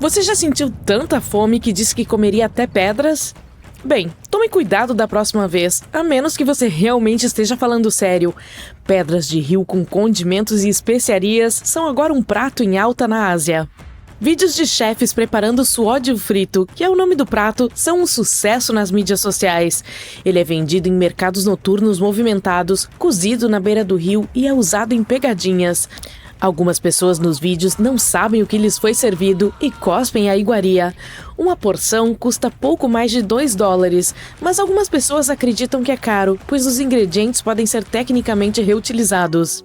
Você já sentiu tanta fome que disse que comeria até pedras? Bem, tome cuidado da próxima vez, a menos que você realmente esteja falando sério. Pedras de rio com condimentos e especiarias são agora um prato em alta na Ásia. Vídeos de chefes preparando suódio frito, que é o nome do prato, são um sucesso nas mídias sociais. Ele é vendido em mercados noturnos movimentados, cozido na beira do rio e é usado em pegadinhas. Algumas pessoas nos vídeos não sabem o que lhes foi servido e cospem a iguaria. Uma porção custa pouco mais de $2, mas algumas pessoas acreditam que é caro, pois os ingredientes podem ser tecnicamente reutilizados.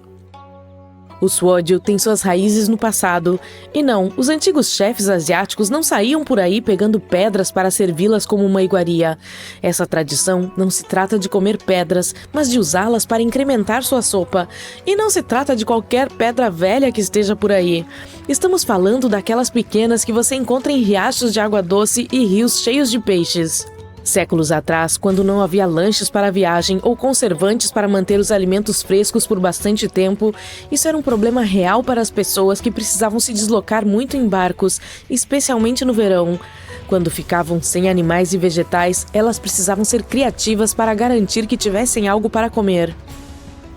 O suódio tem suas raízes no passado. E não, os antigos chefes asiáticos não saíam por aí pegando pedras para servi-las como uma iguaria. Essa tradição não se trata de comer pedras, mas de usá-las para incrementar sua sopa. E não se trata de qualquer pedra velha que esteja por aí. Estamos falando daquelas pequenas que você encontra em riachos de água doce e rios cheios de peixes. Séculos atrás, quando não havia lanches para a viagem ou conservantes para manter os alimentos frescos por bastante tempo, isso era um problema real para as pessoas que precisavam se deslocar muito em barcos, especialmente no verão. Quando ficavam sem animais e vegetais, elas precisavam ser criativas para garantir que tivessem algo para comer.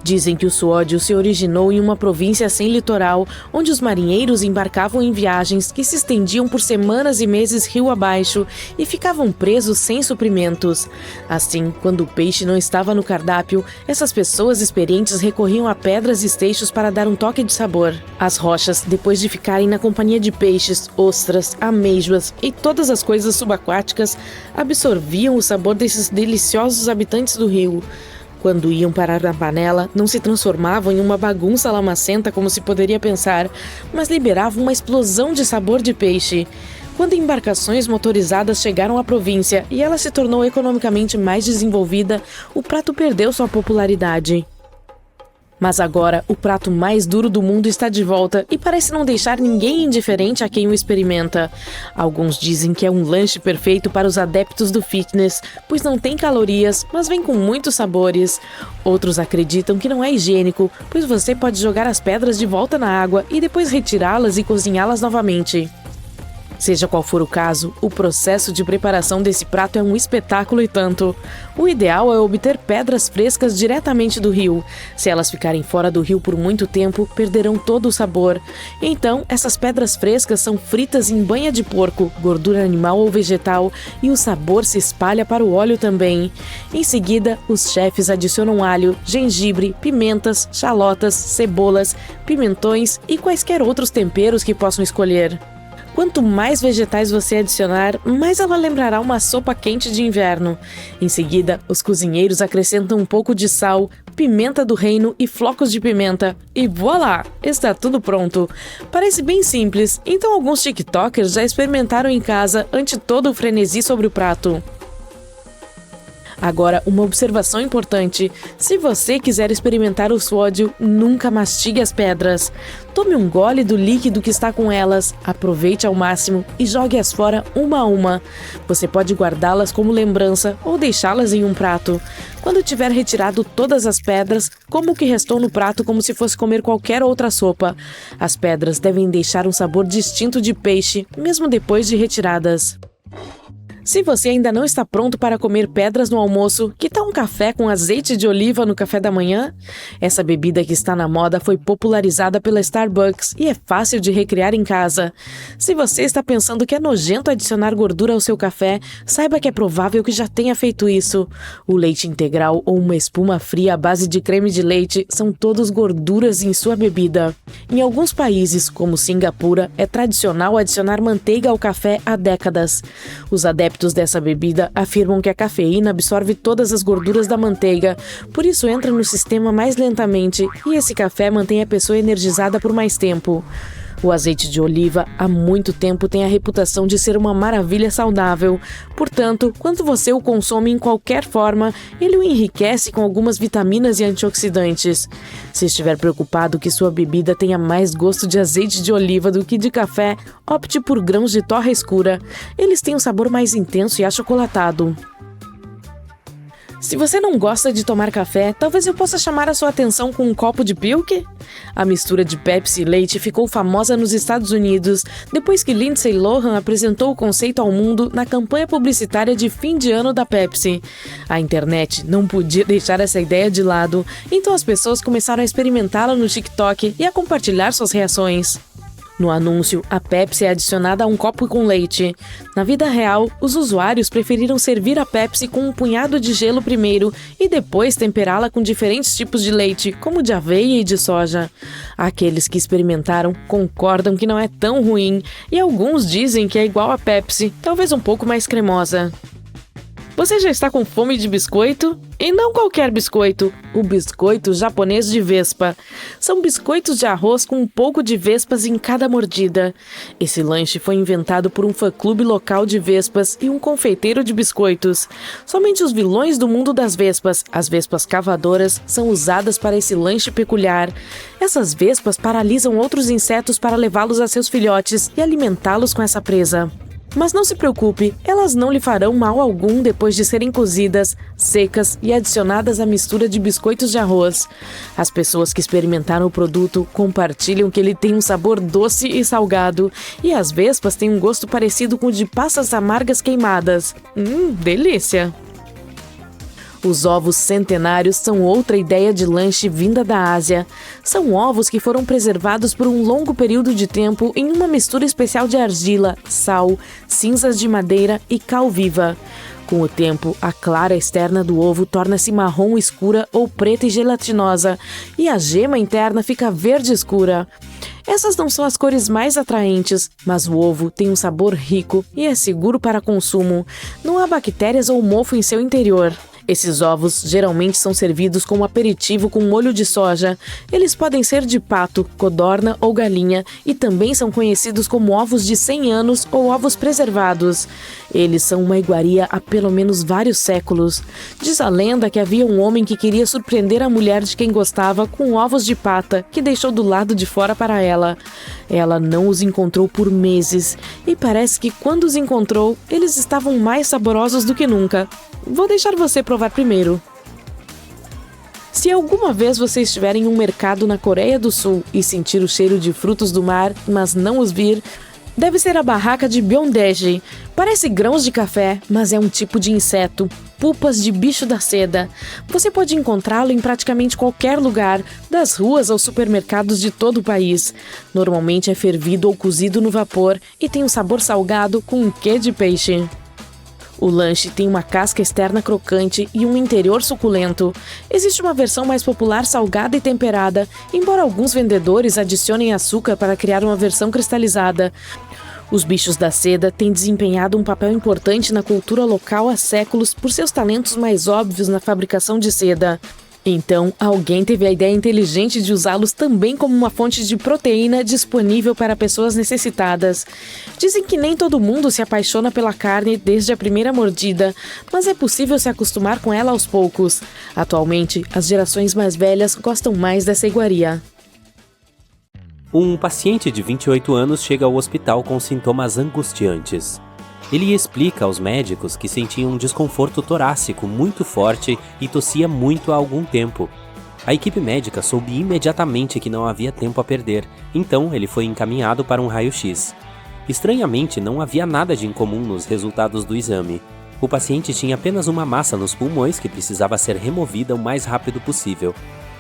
Dizem que o suódio se originou em uma província sem litoral, onde os marinheiros embarcavam em viagens que se estendiam por semanas e meses rio abaixo e ficavam presos sem suprimentos. Assim, quando o peixe não estava no cardápio, essas pessoas experientes recorriam a pedras e esteixos para dar um toque de sabor. As rochas, depois de ficarem na companhia de peixes, ostras, amêijoas e todas as coisas subaquáticas, absorviam o sabor desses deliciosos habitantes do rio. Quando iam parar na panela, não se transformavam em uma bagunça lamacenta como se poderia pensar, mas liberavam uma explosão de sabor de peixe. Quando embarcações motorizadas chegaram à província e ela se tornou economicamente mais desenvolvida, o prato perdeu sua popularidade. Mas agora, o prato mais duro do mundo está de volta e parece não deixar ninguém indiferente a quem o experimenta. Alguns dizem que é um lanche perfeito para os adeptos do fitness, pois não tem calorias, mas vem com muitos sabores. Outros acreditam que não é higiênico, pois você pode jogar as pedras de volta na água e depois retirá-las e cozinhá-las novamente. Seja qual for o caso, o processo de preparação desse prato é um espetáculo e tanto. O ideal é obter pedras frescas diretamente do rio. Se elas ficarem fora do rio por muito tempo, perderão todo o sabor. Então, essas pedras frescas são fritas em banha de porco, gordura animal ou vegetal, e o sabor se espalha para o óleo também. Em seguida, os chefes adicionam alho, gengibre, pimentas, chalotas, cebolas, pimentões e quaisquer outros temperos que possam escolher. Quanto mais vegetais você adicionar, mais ela lembrará uma sopa quente de inverno. Em seguida, os cozinheiros acrescentam um pouco de sal, pimenta do reino e flocos de pimenta. E voilá! Está tudo pronto. Parece bem simples, então alguns tiktokers já experimentaram em casa ante todo o frenesi sobre o prato. Agora, uma observação importante. Se você quiser experimentar o suódio, nunca mastigue as pedras. Tome um gole do líquido que está com elas, aproveite ao máximo e jogue-as fora uma a uma. Você pode guardá-las como lembrança ou deixá-las em um prato. Quando tiver retirado todas as pedras, coma o que restou no prato como se fosse comer qualquer outra sopa. As pedras devem deixar um sabor distinto de peixe, mesmo depois de retiradas. Se você ainda não está pronto para comer pedras no almoço, que tal um café com azeite de oliva no café da manhã? Essa bebida que está na moda foi popularizada pela Starbucks e é fácil de recriar em casa. Se você está pensando que é nojento adicionar gordura ao seu café, saiba que é provável que já tenha feito isso. O leite integral ou uma espuma fria à base de creme de leite são todos gorduras em sua bebida. Em alguns países, como Singapura, é tradicional adicionar manteiga ao café há décadas. Os adeptos dessa bebida afirmam que a cafeína absorve todas as gorduras da manteiga, por isso entra no sistema mais lentamente e esse café mantém a pessoa energizada por mais tempo. O azeite de oliva há muito tempo tem a reputação de ser uma maravilha saudável. Portanto, quando você o consome em qualquer forma, ele o enriquece com algumas vitaminas e antioxidantes. Se estiver preocupado que sua bebida tenha mais gosto de azeite de oliva do que de café, opte por grãos de torra escura. Eles têm um sabor mais intenso e achocolatado. Se você não gosta de tomar café, talvez eu possa chamar a sua atenção com um copo de Pilk? A mistura de Pepsi e leite ficou famosa nos Estados Unidos depois que Lindsay Lohan apresentou o conceito ao mundo na campanha publicitária de fim de ano da Pepsi. A internet não podia deixar essa ideia de lado, então as pessoas começaram a experimentá-la no TikTok e a compartilhar suas reações. No anúncio, a Pepsi é adicionada a um copo com leite. Na vida real, os usuários preferiram servir a Pepsi com um punhado de gelo primeiro e depois temperá-la com diferentes tipos de leite, como de aveia e de soja. Aqueles que experimentaram concordam que não é tão ruim e alguns dizem que é igual a Pepsi, talvez um pouco mais cremosa. Você já está com fome de biscoito? E não qualquer biscoito, o biscoito japonês de vespa. São biscoitos de arroz com um pouco de vespas em cada mordida. Esse lanche foi inventado por um fã-clube local de vespas e um confeiteiro de biscoitos. Somente os vilões do mundo das vespas, as vespas cavadoras, são usadas para esse lanche peculiar. Essas vespas paralisam outros insetos para levá-los a seus filhotes e alimentá-los com essa presa. Mas não se preocupe, elas não lhe farão mal algum depois de serem cozidas, secas e adicionadas à mistura de biscoitos de arroz. As pessoas que experimentaram o produto compartilham que ele tem um sabor doce e salgado, e as vespas têm um gosto parecido com o de passas amargas queimadas. Delícia! Os ovos centenários são outra ideia de lanche vinda da Ásia. São ovos que foram preservados por um longo período de tempo em uma mistura especial de argila, sal, cinzas de madeira e cal viva. Com o tempo, a clara externa do ovo torna-se marrom escura ou preta e gelatinosa, e a gema interna fica verde escura. Essas não são as cores mais atraentes, mas o ovo tem um sabor rico e é seguro para consumo. Não há bactérias ou mofo em seu interior. Esses ovos geralmente são servidos como aperitivo com molho de soja. Eles podem ser de pato, codorna ou galinha e também são conhecidos como ovos de 100 anos ou ovos preservados. Eles são uma iguaria há pelo menos vários séculos. Diz a lenda que havia um homem que queria surpreender a mulher de quem gostava com ovos de pata que deixou do lado de fora para ela. Ela não os encontrou por meses e parece que quando os encontrou, eles estavam mais saborosos do que nunca. Vou deixar você provar primeiro. Se alguma vez você estiver em um mercado na Coreia do Sul e sentir o cheiro de frutos do mar, mas não os vir, deve ser a barraca de Byeondae. Parece grãos de café, mas é um tipo de inseto, pupas de bicho da seda. Você pode encontrá-lo em praticamente qualquer lugar, das ruas aos supermercados de todo o país. Normalmente é fervido ou cozido no vapor e tem um sabor salgado com um quê de peixe. O lanche tem uma casca externa crocante e um interior suculento. Existe uma versão mais popular salgada e temperada, embora alguns vendedores adicionem açúcar para criar uma versão cristalizada. Os bichos da seda têm desempenhado um papel importante na cultura local há séculos por seus talentos mais óbvios na fabricação de seda. Então, alguém teve a ideia inteligente de usá-los também como uma fonte de proteína disponível para pessoas necessitadas. Dizem que nem todo mundo se apaixona pela carne desde a primeira mordida, mas é possível se acostumar com ela aos poucos. Atualmente, as gerações mais velhas gostam mais dessa iguaria. Um paciente de 28 anos chega ao hospital com sintomas angustiantes. Ele explica aos médicos que sentia um desconforto torácico muito forte e tossia muito há algum tempo. A equipe médica soube imediatamente que não havia tempo a perder, então ele foi encaminhado para um raio-x. Estranhamente, não havia nada de incomum nos resultados do exame. O paciente tinha apenas uma massa nos pulmões que precisava ser removida o mais rápido possível.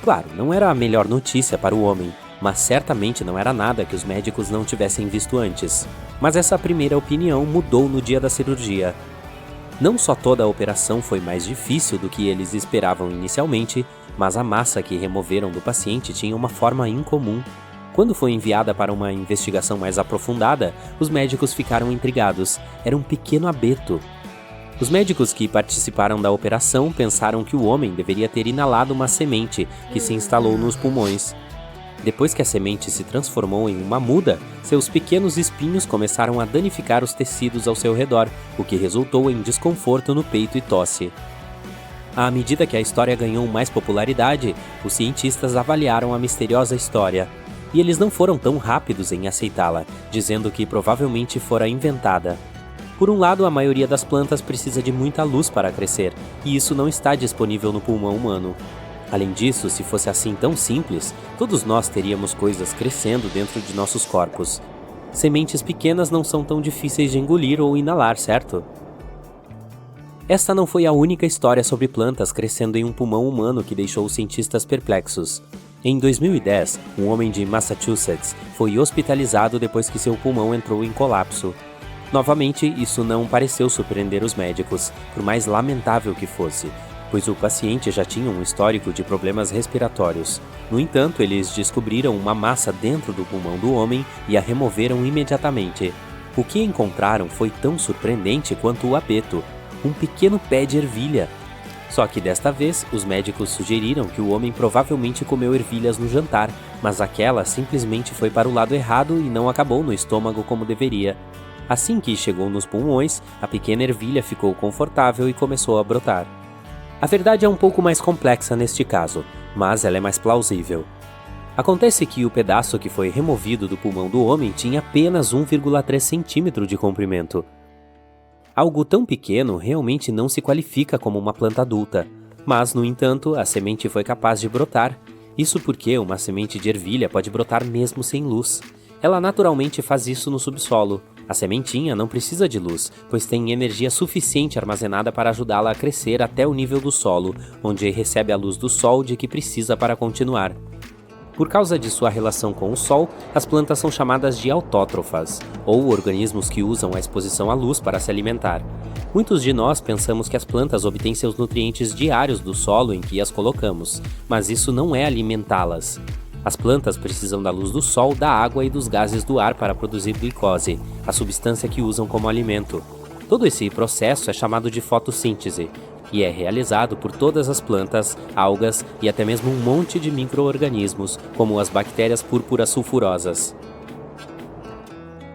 Claro, não era a melhor notícia para o homem, mas certamente não era nada que os médicos não tivessem visto antes. Mas essa primeira opinião mudou no dia da cirurgia. Não só toda a operação foi mais difícil do que eles esperavam inicialmente, mas a massa que removeram do paciente tinha uma forma incomum. Quando foi enviada para uma investigação mais aprofundada, os médicos ficaram intrigados. Era um pequeno abeto. Os médicos que participaram da operação pensaram que o homem deveria ter inalado uma semente que se instalou nos pulmões. Depois que a semente se transformou em uma muda, seus pequenos espinhos começaram a danificar os tecidos ao seu redor, o que resultou em desconforto no peito e tosse. À medida que a história ganhou mais popularidade, os cientistas avaliaram a misteriosa história. E eles não foram tão rápidos em aceitá-la, dizendo que provavelmente fora inventada. Por um lado, a maioria das plantas precisa de muita luz para crescer, e isso não está disponível no pulmão humano. Além disso, se fosse assim tão simples, todos nós teríamos coisas crescendo dentro de nossos corpos. Sementes pequenas não são tão difíceis de engolir ou inalar, certo? Esta não foi a única história sobre plantas crescendo em um pulmão humano que deixou os cientistas perplexos. Em 2010, um homem de Massachusetts foi hospitalizado depois que seu pulmão entrou em colapso. Novamente, isso não pareceu surpreender os médicos, por mais lamentável que fosse, pois o paciente já tinha um histórico de problemas respiratórios. No entanto, eles descobriram uma massa dentro do pulmão do homem e a removeram imediatamente. O que encontraram foi tão surpreendente quanto o abeto, um pequeno pé de ervilha. Só que desta vez, os médicos sugeriram que o homem provavelmente comeu ervilhas no jantar, mas aquela simplesmente foi para o lado errado e não acabou no estômago como deveria. Assim que chegou nos pulmões, a pequena ervilha ficou confortável e começou a brotar. A verdade é um pouco mais complexa neste caso, mas ela é mais plausível. Acontece que o pedaço que foi removido do pulmão do homem tinha apenas 1,3 centímetro de comprimento. Algo tão pequeno realmente não se qualifica como uma planta adulta, mas, no entanto, a semente foi capaz de brotar. Isso porque uma semente de ervilha pode brotar mesmo sem luz. Ela naturalmente faz isso no subsolo. A sementinha não precisa de luz, pois tem energia suficiente armazenada para ajudá-la a crescer até o nível do solo, onde recebe a luz do sol de que precisa para continuar. Por causa de sua relação com o sol, as plantas são chamadas de autótrofas, ou organismos que usam a exposição à luz para se alimentar. Muitos de nós pensamos que as plantas obtêm seus nutrientes diários do solo em que as colocamos, mas isso não é alimentá-las. As plantas precisam da luz do sol, da água e dos gases do ar para produzir glicose, a substância que usam como alimento. Todo esse processo é chamado de fotossíntese, e é realizado por todas as plantas, algas e até mesmo um monte de micro-organismos, como as bactérias púrpuras sulfurosas.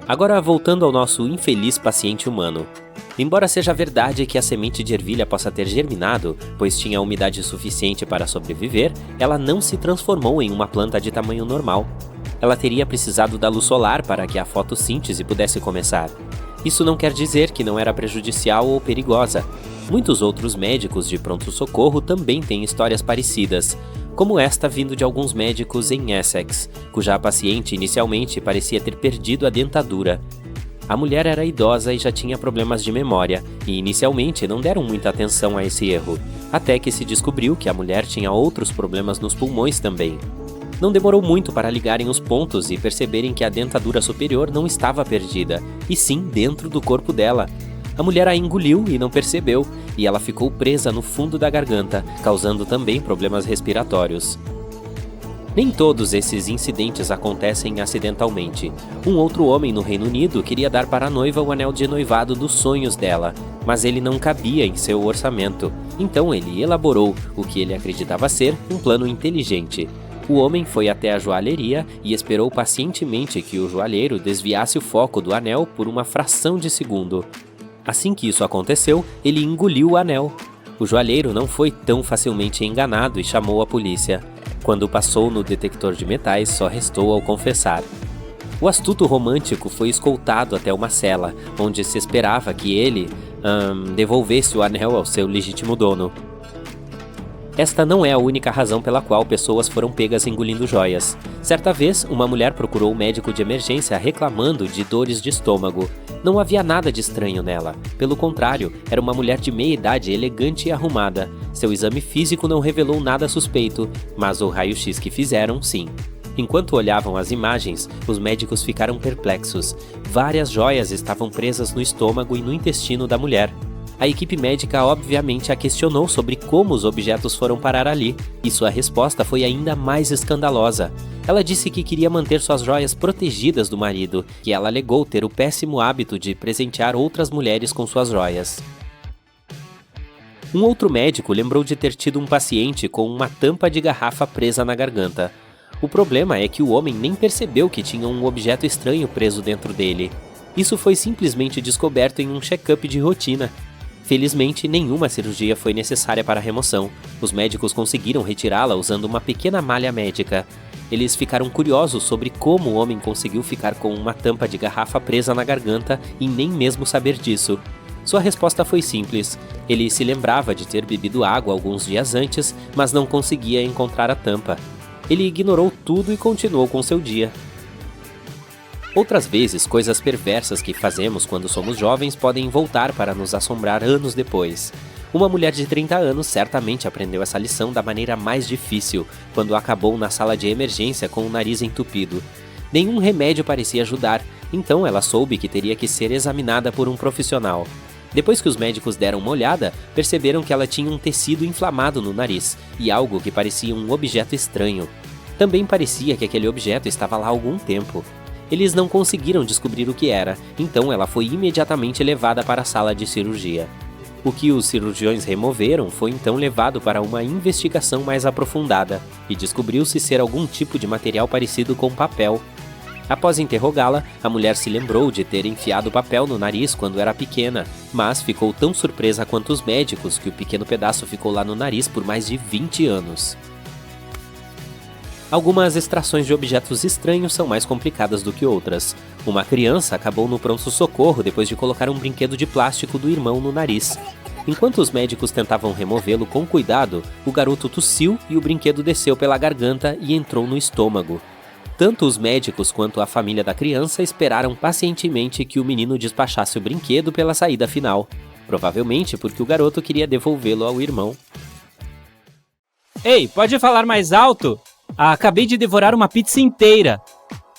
Agora voltando ao nosso infeliz paciente humano. Embora seja verdade que a semente de ervilha possa ter germinado, pois tinha umidade suficiente para sobreviver, ela não se transformou em uma planta de tamanho normal. Ela teria precisado da luz solar para que a fotossíntese pudesse começar. Isso não quer dizer que não era prejudicial ou perigosa. Muitos outros médicos de pronto-socorro também têm histórias parecidas, como esta vindo de alguns médicos em Essex, cuja paciente inicialmente parecia ter perdido a dentadura. A mulher era idosa e já tinha problemas de memória, e inicialmente não deram muita atenção a esse erro, até que se descobriu que a mulher tinha outros problemas nos pulmões também. Não demorou muito para ligarem os pontos e perceberem que a dentadura superior não estava perdida, e sim dentro do corpo dela. A mulher a engoliu e não percebeu, e ela ficou presa no fundo da garganta, causando também problemas respiratórios. Nem todos esses incidentes acontecem acidentalmente. Um outro homem no Reino Unido queria dar para a noiva o anel de noivado dos sonhos dela, mas ele não cabia em seu orçamento. Então ele elaborou o que ele acreditava ser um plano inteligente. O homem foi até a joalheria e esperou pacientemente que o joalheiro desviasse o foco do anel por uma fração de segundo. Assim que isso aconteceu, ele engoliu o anel. O joalheiro não foi tão facilmente enganado e chamou a polícia. Quando passou no detector de metais, só restou ao confessar. O astuto romântico foi escoltado até uma cela, onde se esperava que ele devolvesse o anel ao seu legítimo dono. Esta não é a única razão pela qual pessoas foram pegas engolindo joias. Certa vez, uma mulher procurou o médico de emergência reclamando de dores de estômago. Não havia nada de estranho nela. Pelo contrário, era uma mulher de meia idade elegante e arrumada. Seu exame físico não revelou nada suspeito, mas o raio-x que fizeram, sim. Enquanto olhavam as imagens, os médicos ficaram perplexos. Várias joias estavam presas no estômago e no intestino da mulher. A equipe médica obviamente a questionou sobre como os objetos foram parar ali, e sua resposta foi ainda mais escandalosa. Ela disse que queria manter suas joias protegidas do marido, que ela alegou ter o péssimo hábito de presentear outras mulheres com suas joias. Um outro médico lembrou de ter tido um paciente com uma tampa de garrafa presa na garganta. O problema é que o homem nem percebeu que tinha um objeto estranho preso dentro dele. Isso foi simplesmente descoberto em um check-up de rotina. Felizmente, nenhuma cirurgia foi necessária para a remoção. Os médicos conseguiram retirá-la usando uma pequena malha médica. Eles ficaram curiosos sobre como o homem conseguiu ficar com uma tampa de garrafa presa na garganta e nem mesmo saber disso. Sua resposta foi simples. Ele se lembrava de ter bebido água alguns dias antes, mas não conseguia encontrar a tampa. Ele ignorou tudo e continuou com seu dia. Outras vezes, coisas perversas que fazemos quando somos jovens podem voltar para nos assombrar anos depois. Uma mulher de 30 anos certamente aprendeu essa lição da maneira mais difícil, quando acabou na sala de emergência com o nariz entupido. Nenhum remédio parecia ajudar, então ela soube que teria que ser examinada por um profissional. Depois que os médicos deram uma olhada, perceberam que ela tinha um tecido inflamado no nariz e algo que parecia um objeto estranho. Também parecia que aquele objeto estava lá há algum tempo. Eles não conseguiram descobrir o que era, então ela foi imediatamente levada para a sala de cirurgia. O que os cirurgiões removeram foi então levado para uma investigação mais aprofundada, e descobriu-se ser algum tipo de material parecido com papel. Após interrogá-la, a mulher se lembrou de ter enfiado papel no nariz quando era pequena, mas ficou tão surpresa quanto os médicos que o pequeno pedaço ficou lá no nariz por mais de 20 anos. Algumas extrações de objetos estranhos são mais complicadas do que outras. Uma criança acabou no pronto-socorro depois de colocar um brinquedo de plástico do irmão no nariz. Enquanto os médicos tentavam removê-lo com cuidado, o garoto tossiu e o brinquedo desceu pela garganta e entrou no estômago. Tanto os médicos quanto a família da criança esperaram pacientemente que o menino despachasse o brinquedo pela saída final, provavelmente porque o garoto queria devolvê-lo ao irmão. Ei, pode falar mais alto? Acabei de devorar uma pizza inteira.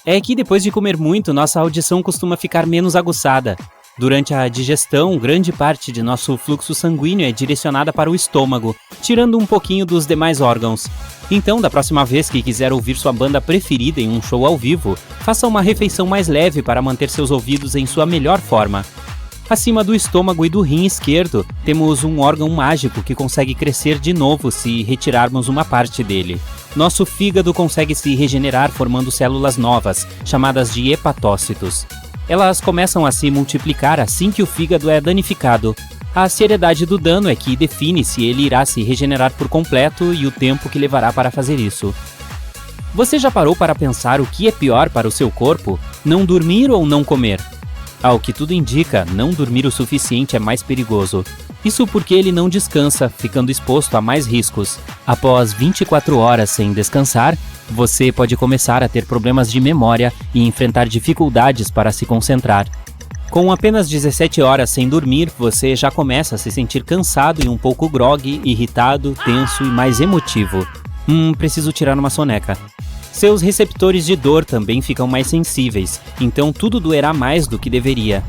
É que depois de comer muito, nossa audição costuma ficar menos aguçada. Durante a digestão, grande parte de nosso fluxo sanguíneo é direcionada para o estômago, tirando um pouquinho dos demais órgãos. Então, da próxima vez que quiser ouvir sua banda preferida em um show ao vivo, faça uma refeição mais leve para manter seus ouvidos em sua melhor forma. Acima do estômago e do rim esquerdo, temos um órgão mágico que consegue crescer de novo se retirarmos uma parte dele. Nosso fígado consegue se regenerar formando células novas, chamadas de hepatócitos. Elas começam a se multiplicar assim que o fígado é danificado. A seriedade do dano é que define se ele irá se regenerar por completo e o tempo que levará para fazer isso. Você já parou para pensar o que é pior para o seu corpo? Não dormir ou não comer? Ao que tudo indica, não dormir o suficiente é mais perigoso. Isso porque ele não descansa, ficando exposto a mais riscos. Após 24 horas sem descansar, você pode começar a ter problemas de memória e enfrentar dificuldades para se concentrar. Com apenas 17 horas sem dormir, você já começa a se sentir cansado e um pouco grogue, irritado, tenso e mais emotivo. Preciso tirar uma soneca. Seus receptores de dor também ficam mais sensíveis, então tudo doerá mais do que deveria.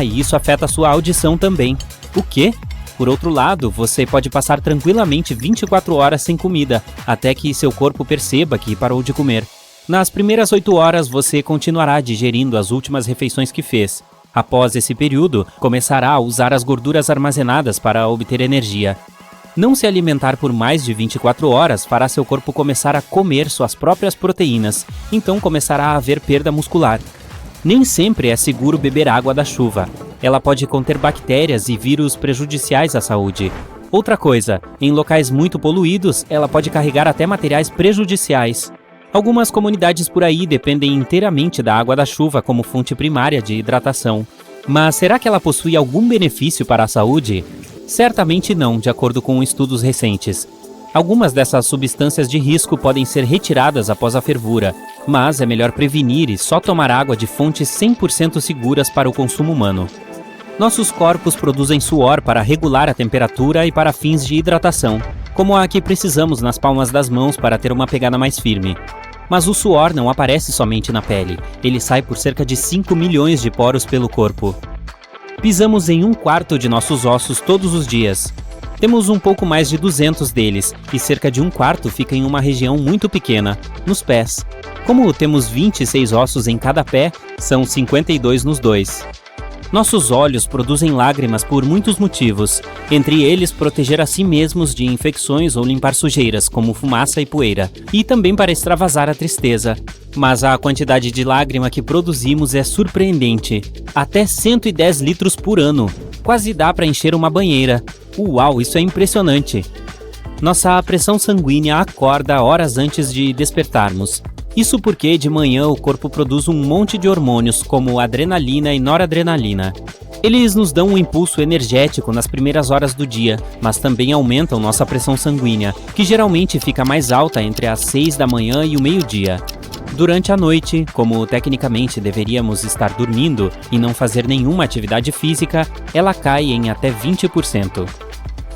E isso afeta sua audição também. O quê? Por outro lado, você pode passar tranquilamente 24 horas sem comida, até que seu corpo perceba que parou de comer. Nas primeiras 8 horas, você continuará digerindo as últimas refeições que fez. Após esse período, começará a usar as gorduras armazenadas para obter energia. Não se alimentar por mais de 24 horas fará seu corpo começar a comer suas próprias proteínas, então começará a haver perda muscular. Nem sempre é seguro beber água da chuva. Ela pode conter bactérias e vírus prejudiciais à saúde. Outra coisa, em locais muito poluídos, ela pode carregar até materiais prejudiciais. Algumas comunidades por aí dependem inteiramente da água da chuva como fonte primária de hidratação. Mas será que ela possui algum benefício para a saúde? Certamente não, de acordo com estudos recentes. Algumas dessas substâncias de risco podem ser retiradas após a fervura, mas é melhor prevenir e só tomar água de fontes 100% seguras para o consumo humano. Nossos corpos produzem suor para regular a temperatura e para fins de hidratação, como a que precisamos nas palmas das mãos para ter uma pegada mais firme. Mas o suor não aparece somente na pele, ele sai por cerca de 5 milhões de poros pelo corpo. Pisamos em 1/4 de nossos ossos todos os dias. Temos um pouco mais de 200 deles, e cerca de 1/4 fica em uma região muito pequena, nos pés. Como temos 26 ossos em cada pé, são 52 nos dois. Nossos olhos produzem lágrimas por muitos motivos, entre eles proteger a si mesmos de infecções ou limpar sujeiras, como fumaça e poeira, e também para extravasar a tristeza. Mas a quantidade de lágrima que produzimos é surpreendente, até 110 litros por ano, quase dá para encher uma banheira. Uau, isso é impressionante! Nossa pressão sanguínea acorda horas antes de despertarmos. Isso porque de manhã o corpo produz um monte de hormônios, como adrenalina e noradrenalina. Eles nos dão um impulso energético nas primeiras horas do dia, mas também aumentam nossa pressão sanguínea, que geralmente fica mais alta entre as 6 da manhã e o meio-dia. Durante a noite, como tecnicamente deveríamos estar dormindo e não fazer nenhuma atividade física, ela cai em até 20%.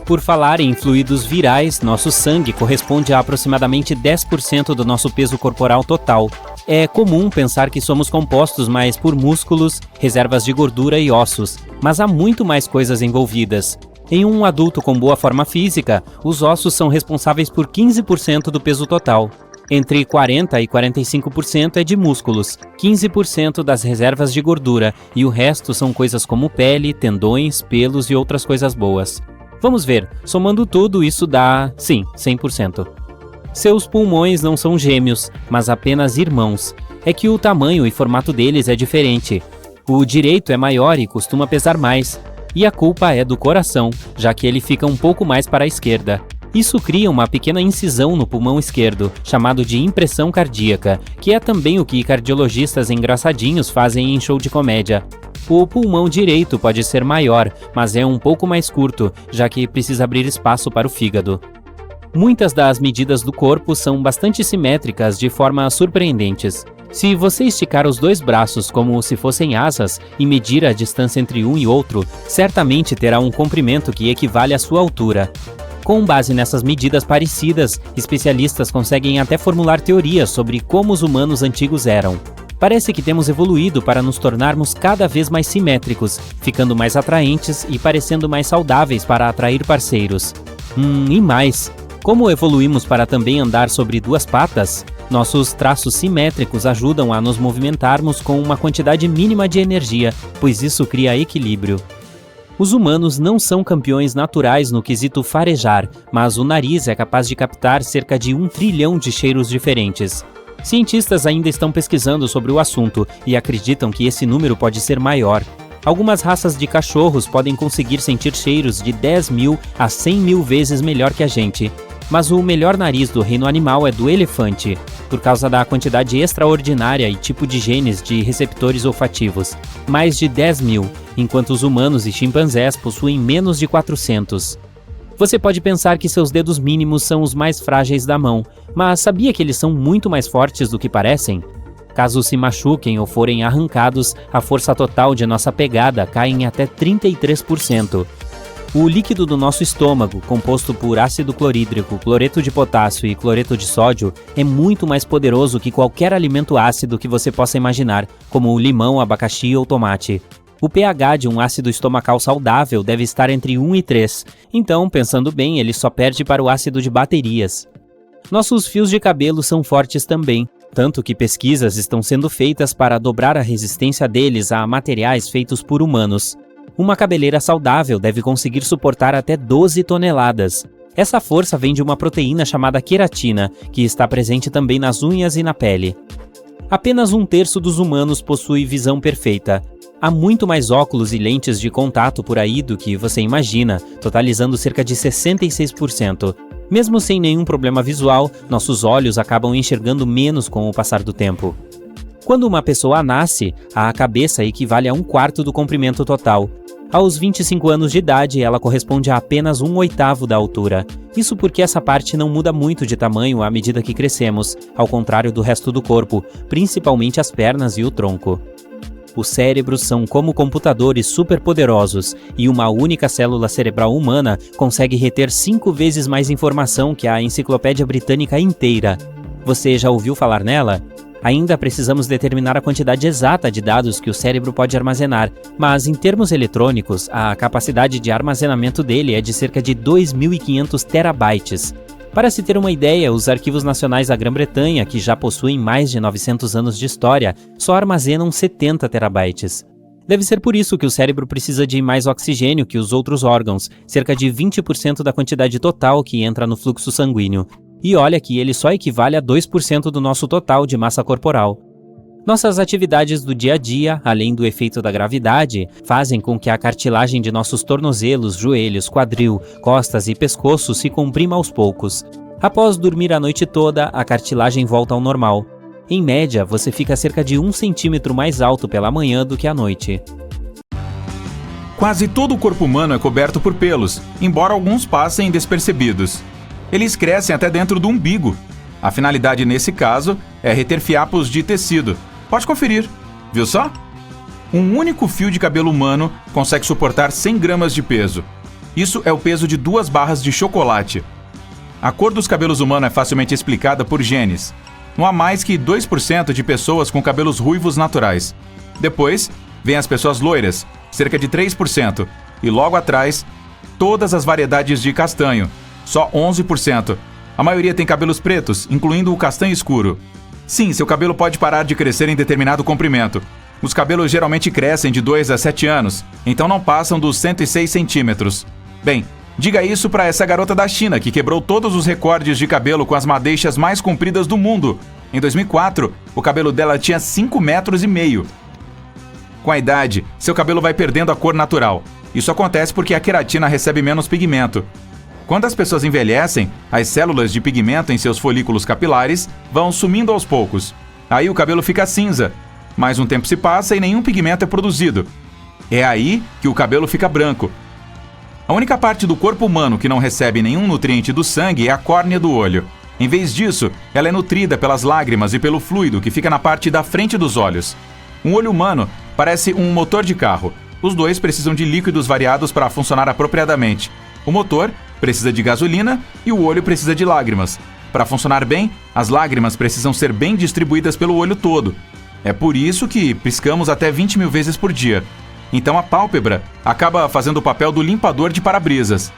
Por falar em fluidos virais, nosso sangue corresponde a aproximadamente 10% do nosso peso corporal total. É comum pensar que somos compostos mais por músculos, reservas de gordura e ossos, mas há muito mais coisas envolvidas. Em um adulto com boa forma física, os ossos são responsáveis por 15% do peso total. Entre 40% e 45% é de músculos, 15% das reservas de gordura e o resto são coisas como pele, tendões, pelos e outras coisas boas. Vamos ver, somando tudo isso dá, sim, 100%. Seus pulmões não são gêmeos, mas apenas irmãos. É que o tamanho e formato deles é diferente. O direito é maior e costuma pesar mais. E a culpa é do coração, já que ele fica um pouco mais para a esquerda. Isso cria uma pequena incisão no pulmão esquerdo, chamado de impressão cardíaca, que é também o que cardiologistas engraçadinhos fazem em show de comédia. O pulmão direito pode ser maior, mas é um pouco mais curto, já que precisa abrir espaço para o fígado. Muitas das medidas do corpo são bastante simétricas de forma surpreendentes. Se você esticar os dois braços como se fossem asas e medir a distância entre um e outro, certamente terá um comprimento que equivale à sua altura. Com base nessas medidas parecidas, especialistas conseguem até formular teorias sobre como os humanos antigos eram. Parece que temos evoluído para nos tornarmos cada vez mais simétricos, ficando mais atraentes e parecendo mais saudáveis para atrair parceiros. E mais, como evoluímos para também andar sobre duas patas? Nossos traços simétricos ajudam a nos movimentarmos com uma quantidade mínima de energia, pois isso cria equilíbrio. Os humanos não são campeões naturais no quesito farejar, mas o nariz é capaz de captar cerca de 1 trilhão de cheiros diferentes. Cientistas ainda estão pesquisando sobre o assunto e acreditam que esse número pode ser maior. Algumas raças de cachorros podem conseguir sentir cheiros de 10.000 a 100.000 vezes melhor que a gente. Mas o melhor nariz do reino animal é do elefante, por causa da quantidade extraordinária e tipo de genes de receptores olfativos, mais de 10.000, enquanto os humanos e chimpanzés possuem menos de 400. Você pode pensar que seus dedos mínimos são os mais frágeis da mão, mas sabia que eles são muito mais fortes do que parecem? Caso se machuquem ou forem arrancados, a força total de nossa pegada cai em até 33%. O líquido do nosso estômago, composto por ácido clorídrico, cloreto de potássio e cloreto de sódio, é muito mais poderoso que qualquer alimento ácido que você possa imaginar, como o limão, abacaxi ou tomate. O pH de um ácido estomacal saudável deve estar entre 1 e 3, então, pensando bem, ele só perde para o ácido de baterias. Nossos fios de cabelo são fortes também, tanto que pesquisas estão sendo feitas para dobrar a resistência deles a materiais feitos por humanos. Uma cabeleira saudável deve conseguir suportar até 12 toneladas. Essa força vem de uma proteína chamada queratina, que está presente também nas unhas e na pele. Apenas 1/3 dos humanos possui visão perfeita. Há muito mais óculos e lentes de contato por aí do que você imagina, totalizando cerca de 66%. Mesmo sem nenhum problema visual, nossos olhos acabam enxergando menos com o passar do tempo. Quando uma pessoa nasce, a cabeça equivale a 1/4 do comprimento total. Aos 25 anos de idade, ela corresponde a apenas 1/8 da altura. Isso porque essa parte não muda muito de tamanho à medida que crescemos, ao contrário do resto do corpo, principalmente as pernas e o tronco. Os cérebros são como computadores superpoderosos, e uma única célula cerebral humana consegue reter 5 vezes mais informação que a Enciclopédia Britânica inteira. Você já ouviu falar nela? Ainda precisamos determinar a quantidade exata de dados que o cérebro pode armazenar, mas em termos eletrônicos, a capacidade de armazenamento dele é de cerca de 2.500 terabytes. Para se ter uma ideia, os arquivos nacionais da Grã-Bretanha, que já possuem mais de 900 anos de história, só armazenam 70 terabytes. Deve ser por isso que o cérebro precisa de mais oxigênio que os outros órgãos, cerca de 20% da quantidade total que entra no fluxo sanguíneo. E olha que ele só equivale a 2% do nosso total de massa corporal. Nossas atividades do dia a dia, além do efeito da gravidade, fazem com que a cartilagem de nossos tornozelos, joelhos, quadril, costas e pescoço se comprima aos poucos. Após dormir a noite toda, a cartilagem volta ao normal. Em média, você fica cerca de 1 centímetro mais alto pela manhã do que à noite. Quase todo o corpo humano é coberto por pelos, embora alguns passem despercebidos. Eles crescem até dentro do umbigo. A finalidade nesse caso é reter fiapos de tecido. Pode conferir, viu só? Um único fio de cabelo humano consegue suportar 100 gramas de peso. Isso é o peso de 2 barras de chocolate. A cor dos cabelos humanos é facilmente explicada por genes. Não há mais que 2% de pessoas com cabelos ruivos naturais. Depois, vem as pessoas loiras, cerca de 3%. E logo atrás, todas as variedades de castanho, só 11%. A maioria tem cabelos pretos, incluindo o castanho escuro. Sim, seu cabelo pode parar de crescer em determinado comprimento. Os cabelos geralmente crescem de 2 a 7 anos, então não passam dos 106 centímetros. Bem, diga isso para essa garota da China que quebrou todos os recordes de cabelo com as madeixas mais compridas do mundo. Em 2004, o cabelo dela tinha 5,5 metros. Com a idade, seu cabelo vai perdendo a cor natural. Isso acontece porque a queratina recebe menos pigmento. Quando as pessoas envelhecem, as células de pigmento em seus folículos capilares vão sumindo aos poucos. Aí o cabelo fica cinza. Mais um tempo se passa e nenhum pigmento é produzido. É aí que o cabelo fica branco. A única parte do corpo humano que não recebe nenhum nutriente do sangue é a córnea do olho. Em vez disso, ela é nutrida pelas lágrimas e pelo fluido que fica na parte da frente dos olhos. Um olho humano parece um motor de carro. Os dois precisam de líquidos variados para funcionar apropriadamente. O motor precisa de gasolina e o olho precisa de lágrimas. Para funcionar bem, as lágrimas precisam ser bem distribuídas pelo olho todo. É por isso que piscamos até 20 mil vezes por dia. Então a pálpebra acaba fazendo o papel do limpador de para-brisas.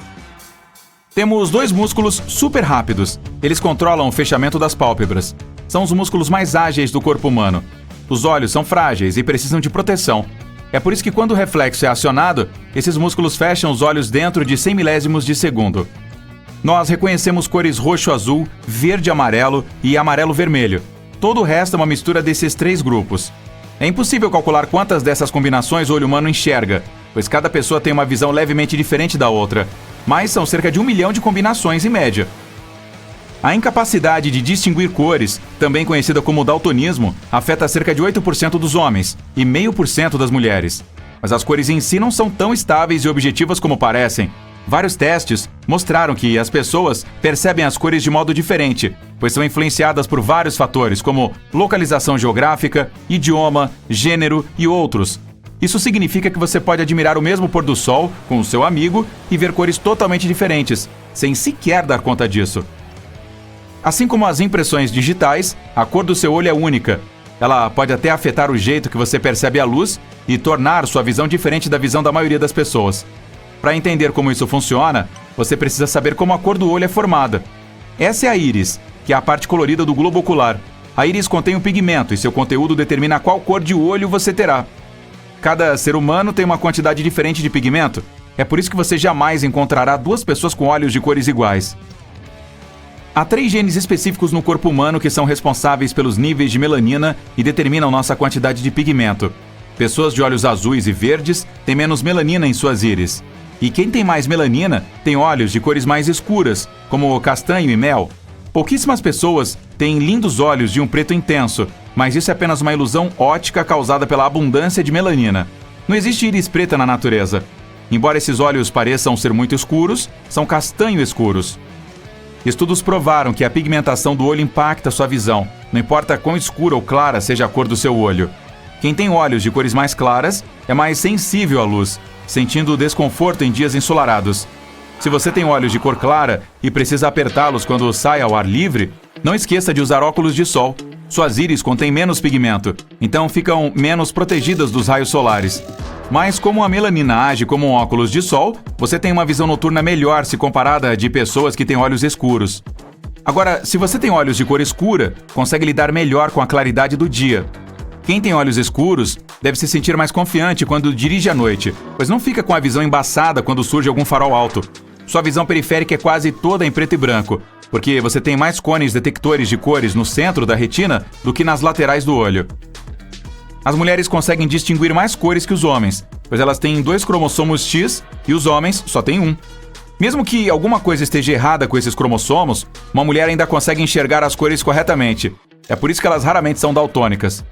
Temos 2 músculos super rápidos. Eles controlam o fechamento das pálpebras. São os músculos mais ágeis do corpo humano. Os olhos são frágeis e precisam de proteção. É por isso que quando o reflexo é acionado, esses músculos fecham os olhos dentro de 100 milésimos de segundo. Nós reconhecemos cores roxo-azul, verde-amarelo e amarelo-vermelho. Todo o resto é uma mistura desses 3 grupos. É impossível calcular quantas dessas combinações o olho humano enxerga, pois cada pessoa tem uma visão levemente diferente da outra, mas são cerca de 1 milhão de combinações em média. A incapacidade de distinguir cores, também conhecida como daltonismo, afeta cerca de 8% dos homens e 0,5% das mulheres. Mas as cores em si não são tão estáveis e objetivas como parecem. Vários testes mostraram que as pessoas percebem as cores de modo diferente, pois são influenciadas por vários fatores, como localização geográfica, idioma, gênero e outros. Isso significa que você pode admirar o mesmo pôr do sol com o seu amigo e ver cores totalmente diferentes, sem sequer dar conta disso. Assim como as impressões digitais, a cor do seu olho é única. Ela pode até afetar o jeito que você percebe a luz e tornar sua visão diferente da visão da maioria das pessoas. Para entender como isso funciona, você precisa saber como a cor do olho é formada. Essa é a íris, que é a parte colorida do globo ocular. A íris contém um pigmento e seu conteúdo determina qual cor de olho você terá. Cada ser humano tem uma quantidade diferente de pigmento. É por isso que você jamais encontrará 2 pessoas com olhos de cores iguais. Há 3 genes específicos no corpo humano que são responsáveis pelos níveis de melanina e determinam nossa quantidade de pigmento. Pessoas de olhos azuis e verdes têm menos melanina em suas íris. E quem tem mais melanina tem olhos de cores mais escuras, como castanho e mel. Pouquíssimas pessoas têm lindos olhos de um preto intenso, mas isso é apenas uma ilusão óptica causada pela abundância de melanina. Não existe íris preta na natureza. Embora esses olhos pareçam ser muito escuros, são castanho escuros. Estudos provaram que a pigmentação do olho impacta sua visão, não importa quão escura ou clara seja a cor do seu olho. Quem tem olhos de cores mais claras é mais sensível à luz, sentindo desconforto em dias ensolarados. Se você tem olhos de cor clara e precisa apertá-los quando sai ao ar livre, não esqueça de usar óculos de sol. Suas íris contêm menos pigmento, então ficam menos protegidas dos raios solares. Mas como a melanina age como um óculos de sol, você tem uma visão noturna melhor se comparada a de pessoas que têm olhos escuros. Agora, se você tem olhos de cor escura, consegue lidar melhor com a claridade do dia. Quem tem olhos escuros deve se sentir mais confiante quando dirige à noite, pois não fica com a visão embaçada quando surge algum farol alto. Sua visão periférica é quase toda em preto e branco, porque você tem mais cones detectores de cores no centro da retina do que nas laterais do olho. As mulheres conseguem distinguir mais cores que os homens, pois elas têm 2 cromossomos X e os homens só têm 1. Mesmo que alguma coisa esteja errada com esses cromossomos, uma mulher ainda consegue enxergar as cores corretamente. É por isso que elas raramente são daltônicas.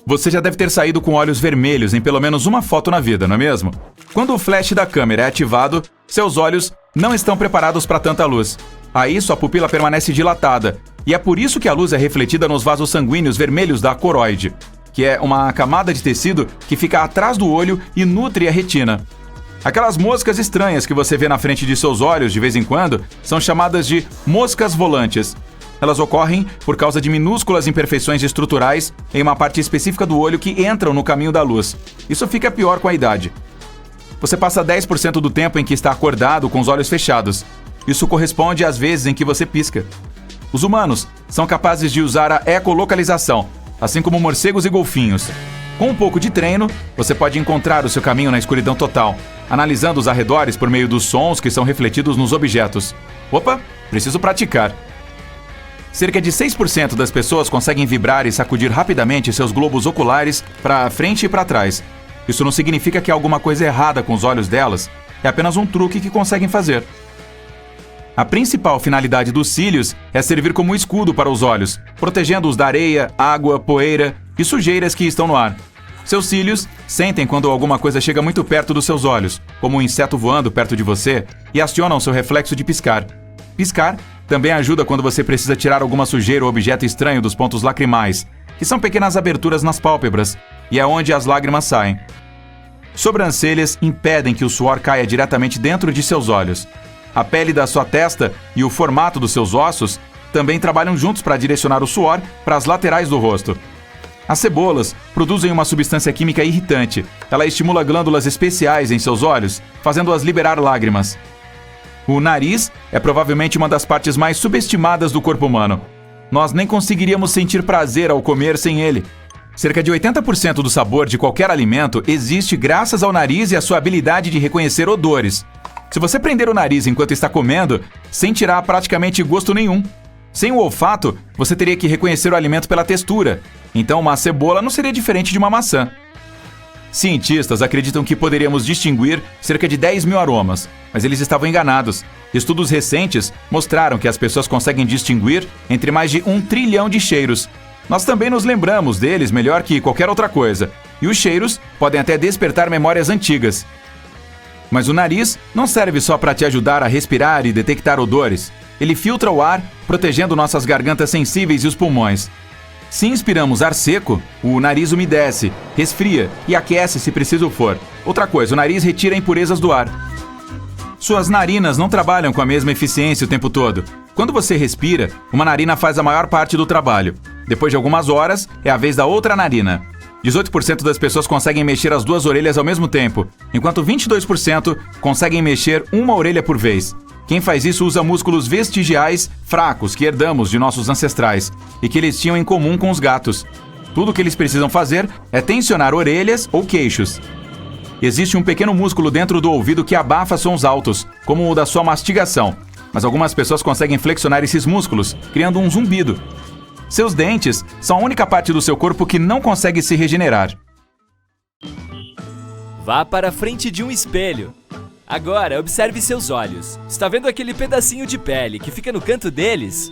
Você já deve ter saído com olhos vermelhos em pelo menos uma foto na vida, não é mesmo? Quando o flash da câmera é ativado, seus olhos não estão preparados para tanta luz. Aí sua pupila permanece dilatada, e é por isso que a luz é refletida nos vasos sanguíneos vermelhos da coroide, que é uma camada de tecido que fica atrás do olho e nutre a retina. Aquelas moscas estranhas que você vê na frente de seus olhos de vez em quando são chamadas de moscas volantes. Elas ocorrem por causa de minúsculas imperfeições estruturais em uma parte específica do olho que entram no caminho da luz. Isso fica pior com a idade. Você passa 10% do tempo em que está acordado com os olhos fechados. Isso corresponde às vezes em que você pisca. Os humanos são capazes de usar a ecolocalização, assim como morcegos e golfinhos. Com um pouco de treino, você pode encontrar o seu caminho na escuridão total, analisando os arredores por meio dos sons que são refletidos nos objetos. Opa, preciso praticar. Cerca de 6% das pessoas conseguem vibrar e sacudir rapidamente seus globos oculares para frente e para trás. Isso não significa que há alguma coisa errada com os olhos delas, é apenas um truque que conseguem fazer. A principal finalidade dos cílios é servir como escudo para os olhos, protegendo-os da areia, água, poeira e sujeiras que estão no ar. Seus cílios sentem quando alguma coisa chega muito perto dos seus olhos, como um inseto voando perto de você, e acionam seu reflexo de piscar. Piscar também ajuda quando você precisa tirar alguma sujeira ou objeto estranho dos pontos lacrimais, que são pequenas aberturas nas pálpebras, e é onde as lágrimas saem. Sobrancelhas impedem que o suor caia diretamente dentro de seus olhos. A pele da sua testa e o formato dos seus ossos também trabalham juntos para direcionar o suor para as laterais do rosto. As cebolas produzem uma substância química irritante. Ela estimula glândulas especiais em seus olhos, fazendo-as liberar lágrimas. O nariz é provavelmente uma das partes mais subestimadas do corpo humano. Nós nem conseguiríamos sentir prazer ao comer sem ele. Cerca de 80% do sabor de qualquer alimento existe graças ao nariz e à sua habilidade de reconhecer odores. Se você prender o nariz enquanto está comendo, sentirá praticamente gosto nenhum. Sem o olfato, você teria que reconhecer o alimento pela textura. Então uma cebola não seria diferente de uma maçã. Cientistas acreditam que poderíamos distinguir cerca de 10 mil aromas, mas eles estavam enganados. Estudos recentes mostraram que as pessoas conseguem distinguir entre mais de 1 trilhão de cheiros. Nós também nos lembramos deles melhor que qualquer outra coisa, e os cheiros podem até despertar memórias antigas. Mas o nariz não serve só para te ajudar a respirar e detectar odores. Ele filtra o ar, protegendo nossas gargantas sensíveis e os pulmões. Se inspiramos ar seco, o nariz umedece, resfria e aquece se preciso for. Outra coisa, o nariz retira impurezas do ar. Suas narinas não trabalham com a mesma eficiência o tempo todo. Quando você respira, uma narina faz a maior parte do trabalho. Depois de algumas horas, é a vez da outra narina. 18% das pessoas conseguem mexer as 2 orelhas ao mesmo tempo, enquanto 22% conseguem mexer uma orelha por vez. Quem faz isso usa músculos vestigiais fracos que herdamos de nossos ancestrais e que eles tinham em comum com os gatos. Tudo o que eles precisam fazer é tensionar orelhas ou queixos. Existe um pequeno músculo dentro do ouvido que abafa sons altos, como o da sua mastigação, mas algumas pessoas conseguem flexionar esses músculos, criando um zumbido. Seus dentes são a única parte do seu corpo que não consegue se regenerar. Vá para a frente de um espelho. Agora, observe seus olhos. Está vendo aquele pedacinho de pele que fica no canto deles?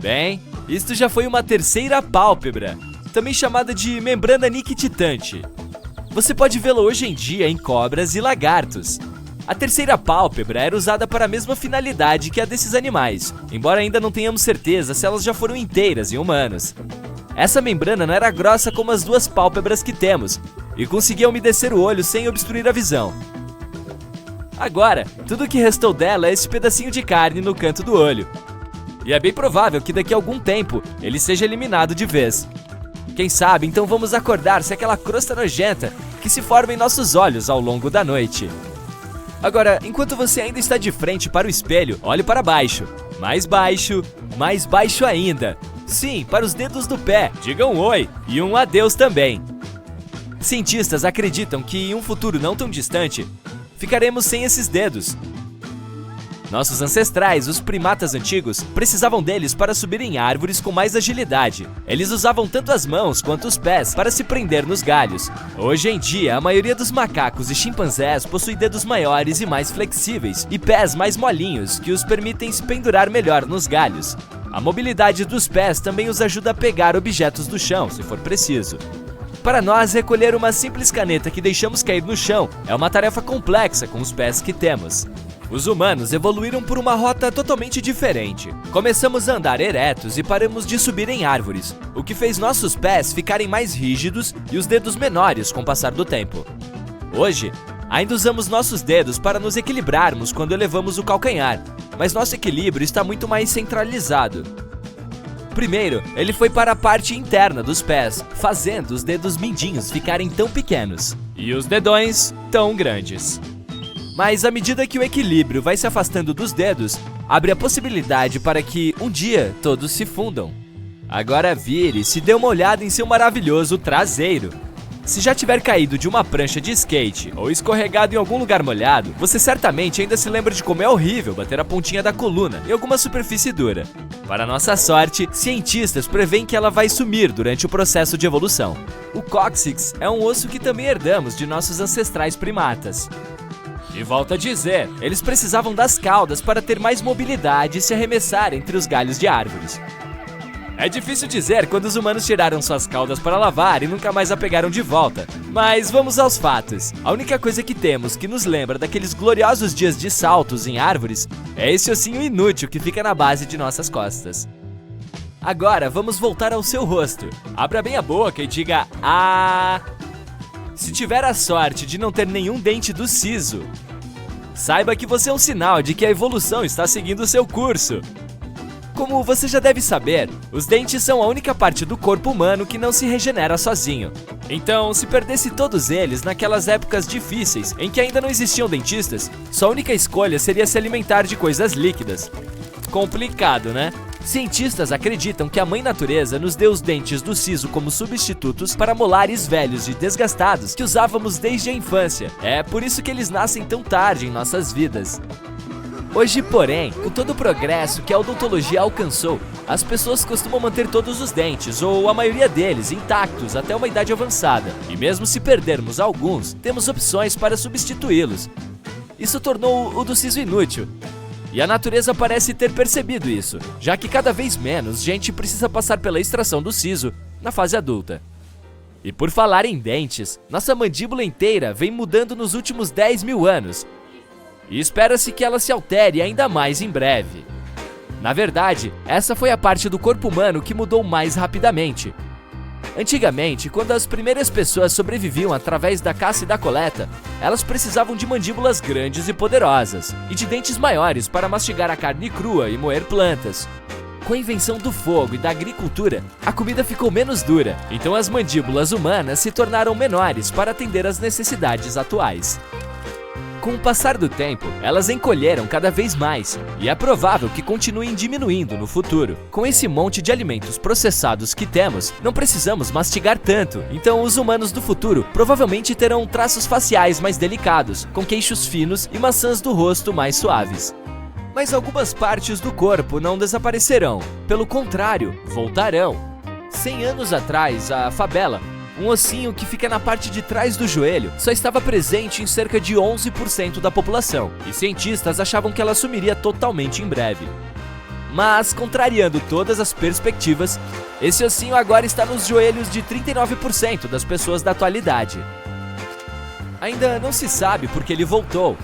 Bem, isto já foi uma terceira pálpebra, também chamada de membrana nictitante. Você pode vê-la hoje em dia em cobras e lagartos. A terceira pálpebra era usada para a mesma finalidade que a desses animais, embora ainda não tenhamos certeza se elas já foram inteiras em humanos. Essa membrana não era grossa como as 2 pálpebras que temos e conseguia umedecer o olho sem obstruir a visão. Agora, tudo o que restou dela é esse pedacinho de carne no canto do olho. E é bem provável que daqui a algum tempo ele seja eliminado de vez. Quem sabe, então vamos acordar-se aquela crosta nojenta que se forma em nossos olhos ao longo da noite. Agora, enquanto você ainda está de frente para o espelho, olhe para baixo. Mais baixo ainda. Sim, para os dedos do pé. Diga um oi e um adeus também. Cientistas acreditam que em um futuro não tão distante, ficaremos sem esses dedos. Nossos ancestrais, os primatas antigos, precisavam deles para subir em árvores com mais agilidade. Eles usavam tanto as mãos quanto os pés para se prender nos galhos. Hoje em dia, a maioria dos macacos e chimpanzés possui dedos maiores e mais flexíveis e pés mais molinhos que os permitem se pendurar melhor nos galhos. A mobilidade dos pés também os ajuda a pegar objetos do chão, se for preciso. Para nós, recolher uma simples caneta que deixamos cair no chão é uma tarefa complexa com os pés que temos. Os humanos evoluíram por uma rota totalmente diferente. Começamos a andar eretos e paramos de subir em árvores, o que fez nossos pés ficarem mais rígidos e os dedos menores com o passar do tempo. Hoje, ainda usamos nossos dedos para nos equilibrarmos quando elevamos o calcanhar, mas nosso equilíbrio está muito mais centralizado. Primeiro, ele foi para a parte interna dos pés, fazendo os dedos mindinhos ficarem tão pequenos e os dedões tão grandes. Mas à medida que o equilíbrio vai se afastando dos dedos, abre a possibilidade para que, um dia, todos se fundam. Agora vire e se dê uma olhada em seu maravilhoso traseiro. Se já tiver caído de uma prancha de skate ou escorregado em algum lugar molhado, você certamente ainda se lembra de como é horrível bater a pontinha da coluna em alguma superfície dura. Para nossa sorte, cientistas preveem que ela vai sumir durante o processo de evolução. O cóccix é um osso que também herdamos de nossos ancestrais primatas. E volto a dizer, eles precisavam das caudas para ter mais mobilidade e se arremessar entre os galhos de árvores. É difícil dizer quando os humanos tiraram suas caudas para lavar e nunca mais a pegaram de volta. Mas vamos aos fatos. A única coisa que temos que nos lembra daqueles gloriosos dias de saltos em árvores é esse ossinho inútil que fica na base de nossas costas. Agora vamos voltar ao seu rosto. Abra bem a boca e diga "Ah". Se tiver a sorte de não ter nenhum dente do siso, saiba que você é um sinal de que a evolução está seguindo o seu curso. Como você já deve saber, os dentes são a única parte do corpo humano que não se regenera sozinho. Então, se perdesse todos eles naquelas épocas difíceis em que ainda não existiam dentistas, sua única escolha seria se alimentar de coisas líquidas. Complicado, né? Cientistas acreditam que a mãe natureza nos deu os dentes do siso como substitutos para molares velhos e desgastados que usávamos desde a infância. É por isso que eles nascem tão tarde em nossas vidas. Hoje, porém, com todo o progresso que a odontologia alcançou, as pessoas costumam manter todos os dentes, ou a maioria deles, intactos até uma idade avançada. E mesmo se perdermos alguns, temos opções para substituí-los. Isso tornou o do siso inútil. E a natureza parece ter percebido isso, já que cada vez menos gente precisa passar pela extração do siso na fase adulta. E por falar em dentes, nossa mandíbula inteira vem mudando nos últimos 10 mil anos. E espera-se que ela se altere ainda mais em breve. Na verdade, essa foi a parte do corpo humano que mudou mais rapidamente. Antigamente, quando as primeiras pessoas sobreviviam através da caça e da coleta, elas precisavam de mandíbulas grandes e poderosas, e de dentes maiores para mastigar a carne crua e moer plantas. Com a invenção do fogo e da agricultura, a comida ficou menos dura, então as mandíbulas humanas se tornaram menores para atender às necessidades atuais. Com o passar do tempo, elas encolheram cada vez mais, e é provável que continuem diminuindo no futuro. Com esse monte de alimentos processados que temos, não precisamos mastigar tanto, então os humanos do futuro provavelmente terão traços faciais mais delicados, com queixos finos e maçãs do rosto mais suaves. Mas algumas partes do corpo não desaparecerão, pelo contrário, voltarão. 100 anos atrás, a fabela, um ossinho que fica na parte de trás do joelho, só estava presente em cerca de 11% da população, e cientistas achavam que ela sumiria totalmente em breve. Mas, contrariando todas as perspectivas, esse ossinho agora está nos joelhos de 39% das pessoas da atualidade. Ainda não se sabe por que ele voltou,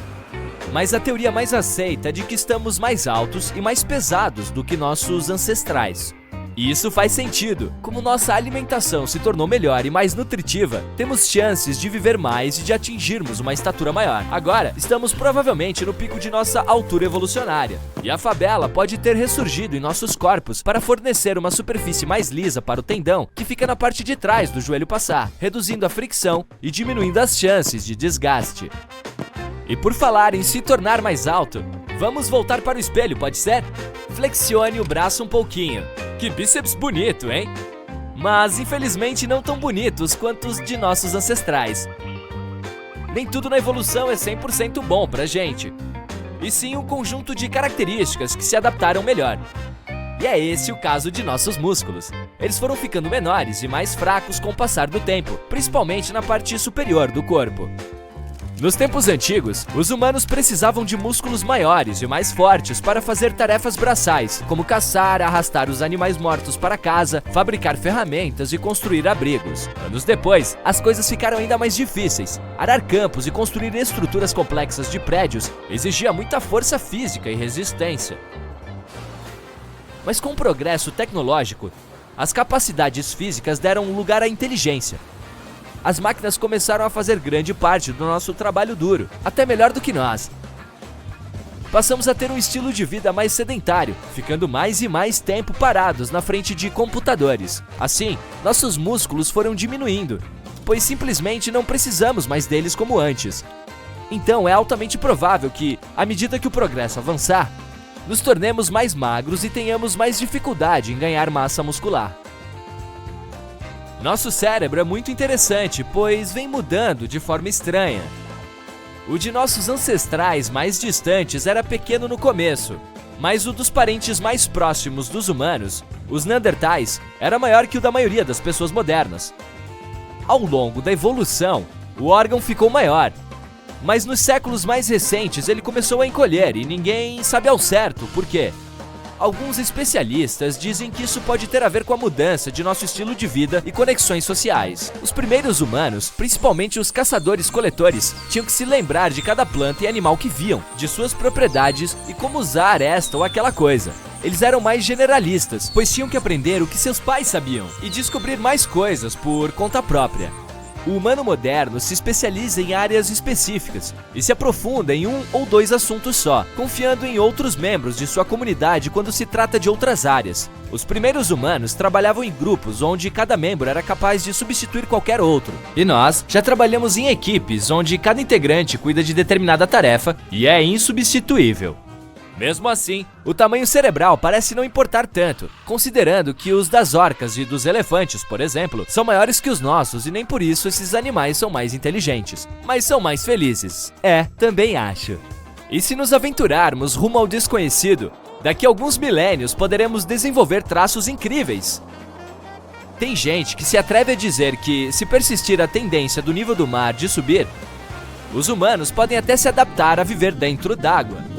mas a teoria mais aceita é de que estamos mais altos e mais pesados do que nossos ancestrais. E isso faz sentido. Como nossa alimentação se tornou melhor e mais nutritiva, temos chances de viver mais e de atingirmos uma estatura maior. Agora, estamos provavelmente no pico de nossa altura evolucionária. E a fabela pode ter ressurgido em nossos corpos para fornecer uma superfície mais lisa para o tendão que fica na parte de trás do joelho passar, reduzindo a fricção e diminuindo as chances de desgaste. E por falar em se tornar mais alto, vamos voltar para o espelho, pode ser? Flexione o braço um pouquinho. Que bíceps bonito, hein? Mas infelizmente não tão bonitos quanto os de nossos ancestrais. Nem tudo na evolução é 100% bom pra gente. e sim um conjunto de características que se adaptaram melhor. E é esse o caso de nossos músculos. Eles foram ficando menores e mais fracos com o passar do tempo, principalmente na parte superior do corpo. Nos tempos antigos, os humanos precisavam de músculos maiores e mais fortes para fazer tarefas braçais, como caçar, arrastar os animais mortos para casa, fabricar ferramentas e construir abrigos. Anos depois, as coisas ficaram ainda mais difíceis. Arar campos e construir estruturas complexas de prédios exigia muita força física e resistência. Mas com o progresso tecnológico, as capacidades físicas deram lugar à inteligência. As máquinas começaram a fazer grande parte do nosso trabalho duro, até melhor do que nós. Passamos a ter um estilo de vida mais sedentário, ficando mais e mais tempo parados na frente de computadores. Assim, nossos músculos foram diminuindo, pois simplesmente não precisamos mais deles como antes. Então é altamente provável que, à medida que o progresso avançar, nos tornemos mais magros e tenhamos mais dificuldade em ganhar massa muscular. Nosso cérebro é muito interessante, pois vem mudando de forma estranha. O de nossos ancestrais mais distantes era pequeno no começo, mas o dos parentes mais próximos dos humanos, os Neandertais, era maior que o da maioria das pessoas modernas. Ao longo da evolução, o órgão ficou maior, mas nos séculos mais recentes ele começou a encolher e ninguém sabe ao certo por quê. Alguns especialistas dizem que isso pode ter a ver com a mudança de nosso estilo de vida e conexões sociais. Os primeiros humanos, principalmente os caçadores-coletores, tinham que se lembrar de cada planta e animal que viam, de suas propriedades e como usar esta ou aquela coisa. Eles eram mais generalistas, pois tinham que aprender o que seus pais sabiam e descobrir mais coisas por conta própria. O humano moderno se especializa em áreas específicas e se aprofunda em um ou dois assuntos só, confiando em outros membros de sua comunidade quando se trata de outras áreas. Os primeiros humanos trabalhavam em grupos onde cada membro era capaz de substituir qualquer outro. E nós já trabalhamos em equipes onde cada integrante cuida de determinada tarefa e é insubstituível. Mesmo assim, o tamanho cerebral parece não importar tanto, considerando que os das orcas e dos elefantes, por exemplo, são maiores que os nossos e nem por isso esses animais são mais inteligentes, mas são mais felizes. Também acho. E se nos aventurarmos rumo ao desconhecido, daqui a alguns milênios poderemos desenvolver traços incríveis. Tem gente que se atreve a dizer que, se persistir a tendência do nível do mar de subir, os humanos podem até se adaptar a viver dentro d'água.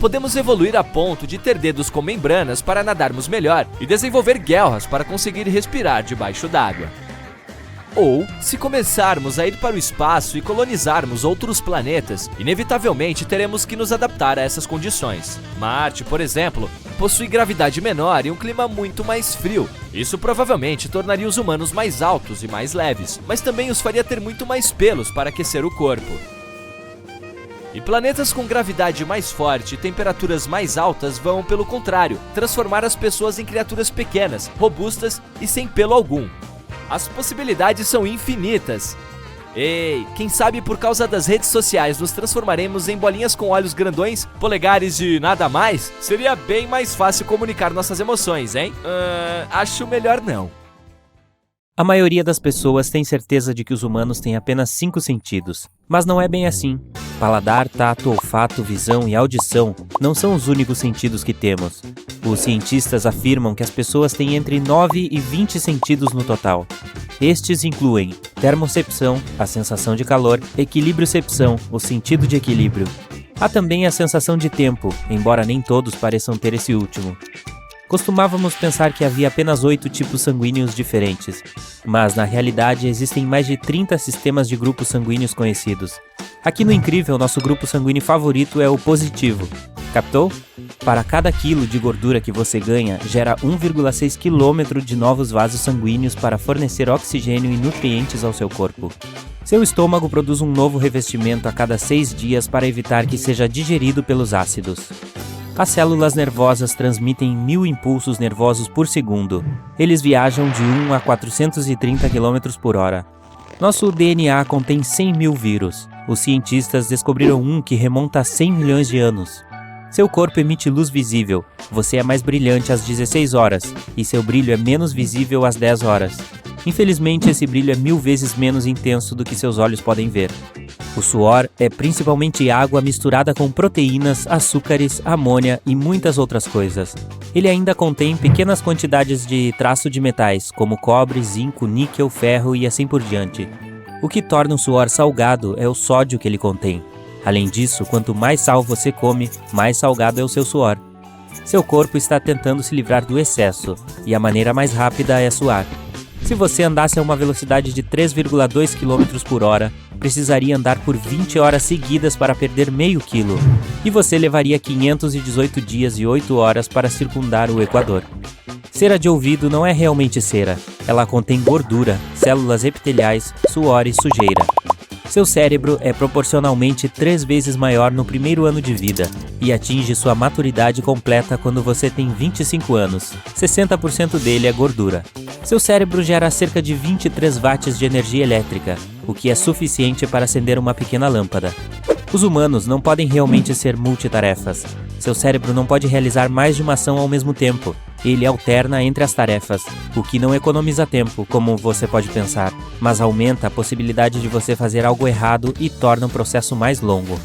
Podemos evoluir a ponto de ter dedos com membranas para nadarmos melhor e desenvolver guelras para conseguir respirar debaixo d'água. Ou, se começarmos a ir para o espaço e colonizarmos outros planetas, inevitavelmente teremos que nos adaptar a essas condições. Marte, por exemplo, possui gravidade menor e um clima muito mais frio. Isso provavelmente tornaria os humanos mais altos e mais leves, mas também os faria ter muito mais pelos para aquecer o corpo. E planetas com gravidade mais forte e temperaturas mais altas vão, pelo contrário, transformar as pessoas em criaturas pequenas, robustas e sem pelo algum. As possibilidades são infinitas. Ei, quem sabe por causa das redes sociais nos transformaremos em bolinhas com olhos grandões, polegares e nada mais? Seria bem mais fácil comunicar nossas emoções, hein? Acho melhor não. A maioria das pessoas tem certeza de que os humanos têm apenas 5 sentidos, mas não é bem assim. Paladar, tato, olfato, visão e audição não são os únicos sentidos que temos. Os cientistas afirmam que as pessoas têm entre 9 e 20 sentidos no total. Estes incluem termocepção, a sensação de calor, equilibriocepção, o sentido de equilíbrio. Há também a sensação de tempo, embora nem todos pareçam ter esse último. Costumávamos pensar que havia apenas 8 tipos sanguíneos diferentes, mas na realidade existem mais de 30 sistemas de grupos sanguíneos conhecidos. Aqui no Incrível, nosso grupo sanguíneo favorito é o positivo. Captou? Para cada quilo de gordura que você ganha, gera 1,6 km de novos vasos sanguíneos para fornecer oxigênio e nutrientes ao seu corpo. Seu estômago produz um novo revestimento a cada 6 dias para evitar que seja digerido pelos ácidos. As células nervosas transmitem 1000 impulsos nervosos por segundo. Eles viajam de 1 a 430 km por hora. Nosso DNA contém 100 mil vírus. Os cientistas descobriram um que remonta a 100 milhões de anos. Seu corpo emite luz visível. Você é mais brilhante às 16 horas, e seu brilho é menos visível às 10 horas. Infelizmente, esse brilho é 1000 vezes menos intenso do que seus olhos podem ver. O suor é principalmente água misturada com proteínas, açúcares, amônia e muitas outras coisas. Ele ainda contém pequenas quantidades de traço de metais, como cobre, zinco, níquel, ferro e assim por diante. O que torna o suor salgado é o sódio que ele contém. Além disso, quanto mais sal você come, mais salgado é o seu suor. Seu corpo está tentando se livrar do excesso, e a maneira mais rápida é suar. Se você andasse a uma velocidade de 3,2 km por hora, precisaria andar por 20 horas seguidas para perder meio quilo, e você levaria 518 dias e 8 horas para circundar o Equador. Cera de ouvido não é realmente cera, ela contém gordura, células epiteliais, suor e sujeira. Seu cérebro é proporcionalmente 3 vezes maior no primeiro ano de vida e atinge sua maturidade completa quando você tem 25 anos. 60% dele é gordura. Seu cérebro gera cerca de 23 watts de energia elétrica, o que é suficiente para acender uma pequena lâmpada. Os humanos não podem realmente ser multitarefas. Seu cérebro não pode realizar mais de uma ação ao mesmo tempo. Ele alterna entre as tarefas, o que não economiza tempo, como você pode pensar, mas aumenta a possibilidade de você fazer algo errado e torna o processo mais longo.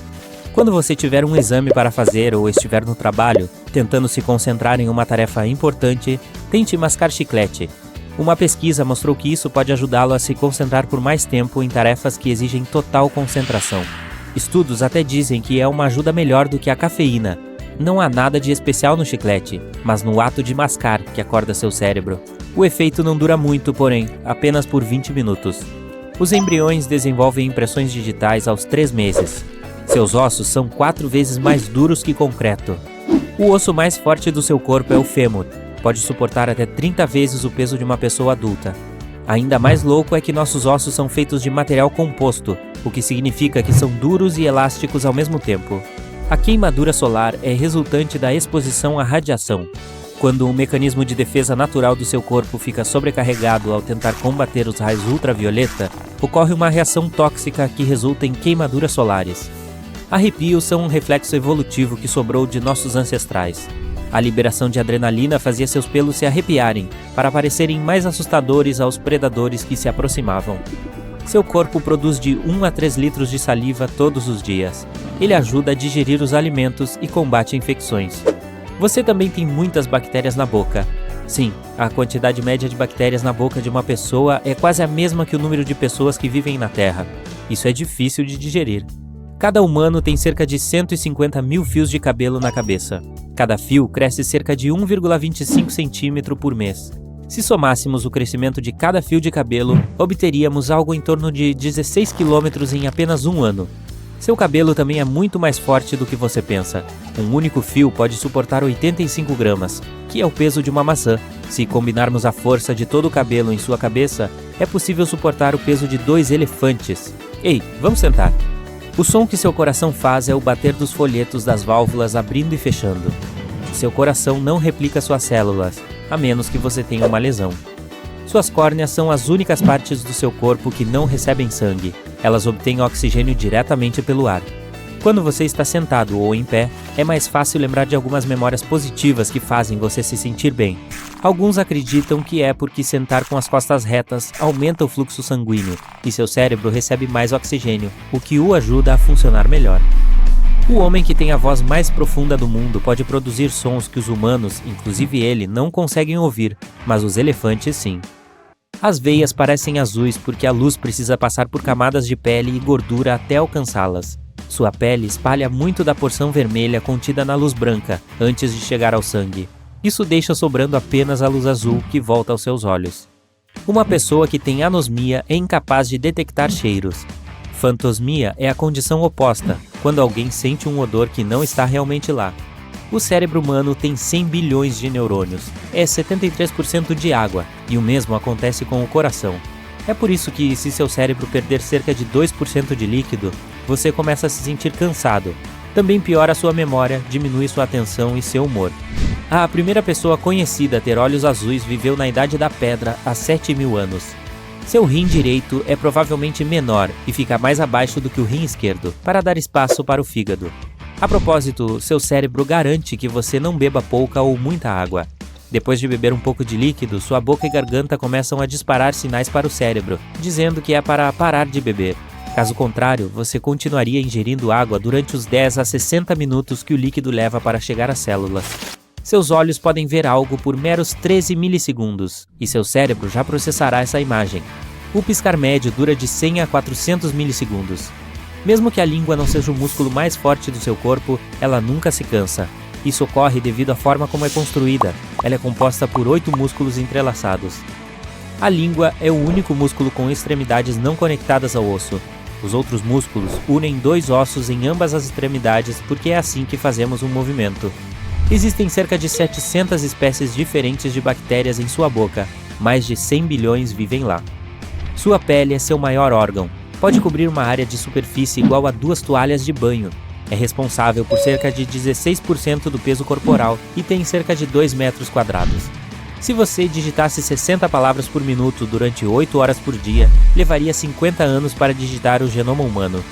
Quando você tiver um exame para fazer ou estiver no trabalho, tentando se concentrar em uma tarefa importante, tente mascar chiclete. Uma pesquisa mostrou que isso pode ajudá-lo a se concentrar por mais tempo em tarefas que exigem total concentração. Estudos até dizem que é uma ajuda melhor do que a cafeína. Não há nada de especial no chiclete, mas no ato de mascar que acorda seu cérebro. O efeito não dura muito, porém, apenas por 20 minutos. Os embriões desenvolvem impressões digitais aos 3 meses. Seus ossos são 4 vezes mais duros que concreto. O osso mais forte do seu corpo é o fêmur. Pode suportar até 30 vezes o peso de uma pessoa adulta. Ainda mais louco é que nossos ossos são feitos de material composto, o que significa que são duros e elásticos ao mesmo tempo. A queimadura solar é resultante da exposição à radiação. Quando um mecanismo de defesa natural do seu corpo fica sobrecarregado ao tentar combater os raios ultravioleta, ocorre uma reação tóxica que resulta em queimaduras solares. Arrepios são um reflexo evolutivo que sobrou de nossos ancestrais. A liberação de adrenalina fazia seus pelos se arrepiarem, para parecerem mais assustadores aos predadores que se aproximavam. Seu corpo produz de 1 a 3 litros de saliva todos os dias. Ele ajuda a digerir os alimentos e combate infecções. Você também tem muitas bactérias na boca. Sim, a quantidade média de bactérias na boca de uma pessoa é quase a mesma que o número de pessoas que vivem na Terra. Isso é difícil de digerir. Cada humano tem cerca de 150 mil fios de cabelo na cabeça. Cada fio cresce cerca de 1,25 centímetro por mês. Se somássemos o crescimento de cada fio de cabelo, obteríamos algo em torno de 16 quilômetros em apenas um ano. Seu cabelo também é muito mais forte do que você pensa. Um único fio pode suportar 85 gramas, que é o peso de uma maçã. Se combinarmos a força de todo o cabelo em sua cabeça, é possível suportar o peso de 2 elefantes. Ei, vamos sentar. O som que seu coração faz é o bater dos folhetos das válvulas abrindo e fechando. Seu coração não replica suas células, a menos que você tenha uma lesão. Suas córneas são as únicas partes do seu corpo que não recebem sangue. Elas obtêm oxigênio diretamente pelo ar. Quando você está sentado ou em pé, é mais fácil lembrar de algumas memórias positivas que fazem você se sentir bem. Alguns acreditam que é porque sentar com as costas retas aumenta o fluxo sanguíneo e seu cérebro recebe mais oxigênio, o que o ajuda a funcionar melhor. O homem que tem a voz mais profunda do mundo pode produzir sons que os humanos, inclusive ele, não conseguem ouvir, mas os elefantes sim. As veias parecem azuis porque a luz precisa passar por camadas de pele e gordura até alcançá-las. Sua pele espalha muito da porção vermelha contida na luz branca antes de chegar ao sangue. Isso deixa sobrando apenas a luz azul que volta aos seus olhos. Uma pessoa que tem anosmia é incapaz de detectar cheiros. Fantosmia é a condição oposta, quando alguém sente um odor que não está realmente lá. O cérebro humano tem 100 bilhões de neurônios, é 73% de água, e o mesmo acontece com o coração. É por isso que, se seu cérebro perder cerca de 2% de líquido, você começa a se sentir cansado. Também piora sua memória, diminui sua atenção e seu humor. A primeira pessoa conhecida a ter olhos azuis viveu na Idade da Pedra há 7.000 anos. Seu rim direito é provavelmente menor e fica mais abaixo do que o rim esquerdo, para dar espaço para o fígado. A propósito, seu cérebro garante que você não beba pouca ou muita água. Depois de beber um pouco de líquido, sua boca e garganta começam a disparar sinais para o cérebro, dizendo que é para parar de beber. Caso contrário, você continuaria ingerindo água durante os 10 a 60 minutos que o líquido leva para chegar às células. Seus olhos podem ver algo por meros 13 milissegundos, e seu cérebro já processará essa imagem. O piscar médio dura de 100 a 400 milissegundos. Mesmo que a língua não seja o músculo mais forte do seu corpo, ela nunca se cansa. Isso ocorre devido à forma como é construída. Ela é composta por 8 músculos entrelaçados. A língua é o único músculo com extremidades não conectadas ao osso. Os outros músculos unem 2 ossos em ambas as extremidades porque é assim que fazemos um movimento. Existem cerca de 700 espécies diferentes de bactérias em sua boca. Mais de 100 bilhões vivem lá. Sua pele é seu maior órgão. Pode cobrir uma área de superfície igual a 2 toalhas de banho. É responsável por cerca de 16% do peso corporal e tem cerca de 2 metros quadrados. Se você digitasse 60 palavras por minuto durante 8 horas por dia, levaria 50 anos para digitar o genoma humano.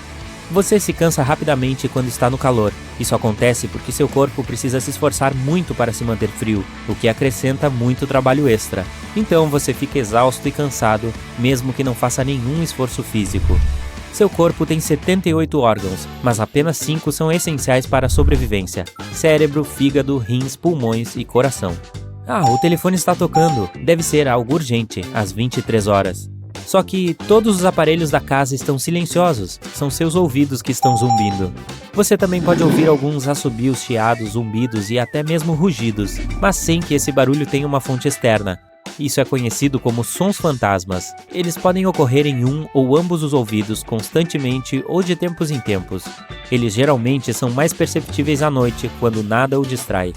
Você se cansa rapidamente quando está no calor. Isso acontece porque seu corpo precisa se esforçar muito para se manter frio, o que acrescenta muito trabalho extra. Então você fica exausto e cansado, mesmo que não faça nenhum esforço físico. Seu corpo tem 78 órgãos, mas apenas 5 são essenciais para a sobrevivência: cérebro, fígado, rins, pulmões e coração. O telefone está tocando. Deve ser algo urgente, às 23 horas. Só que todos os aparelhos da casa estão silenciosos. São seus ouvidos que estão zumbindo. Você também pode ouvir alguns assobios, chiados, zumbidos e até mesmo rugidos, mas sem que esse barulho tenha uma fonte externa. Isso é conhecido como sons fantasmas. Eles podem ocorrer em um ou ambos os ouvidos constantemente ou de tempos em tempos. Eles geralmente são mais perceptíveis à noite, quando nada o distrai.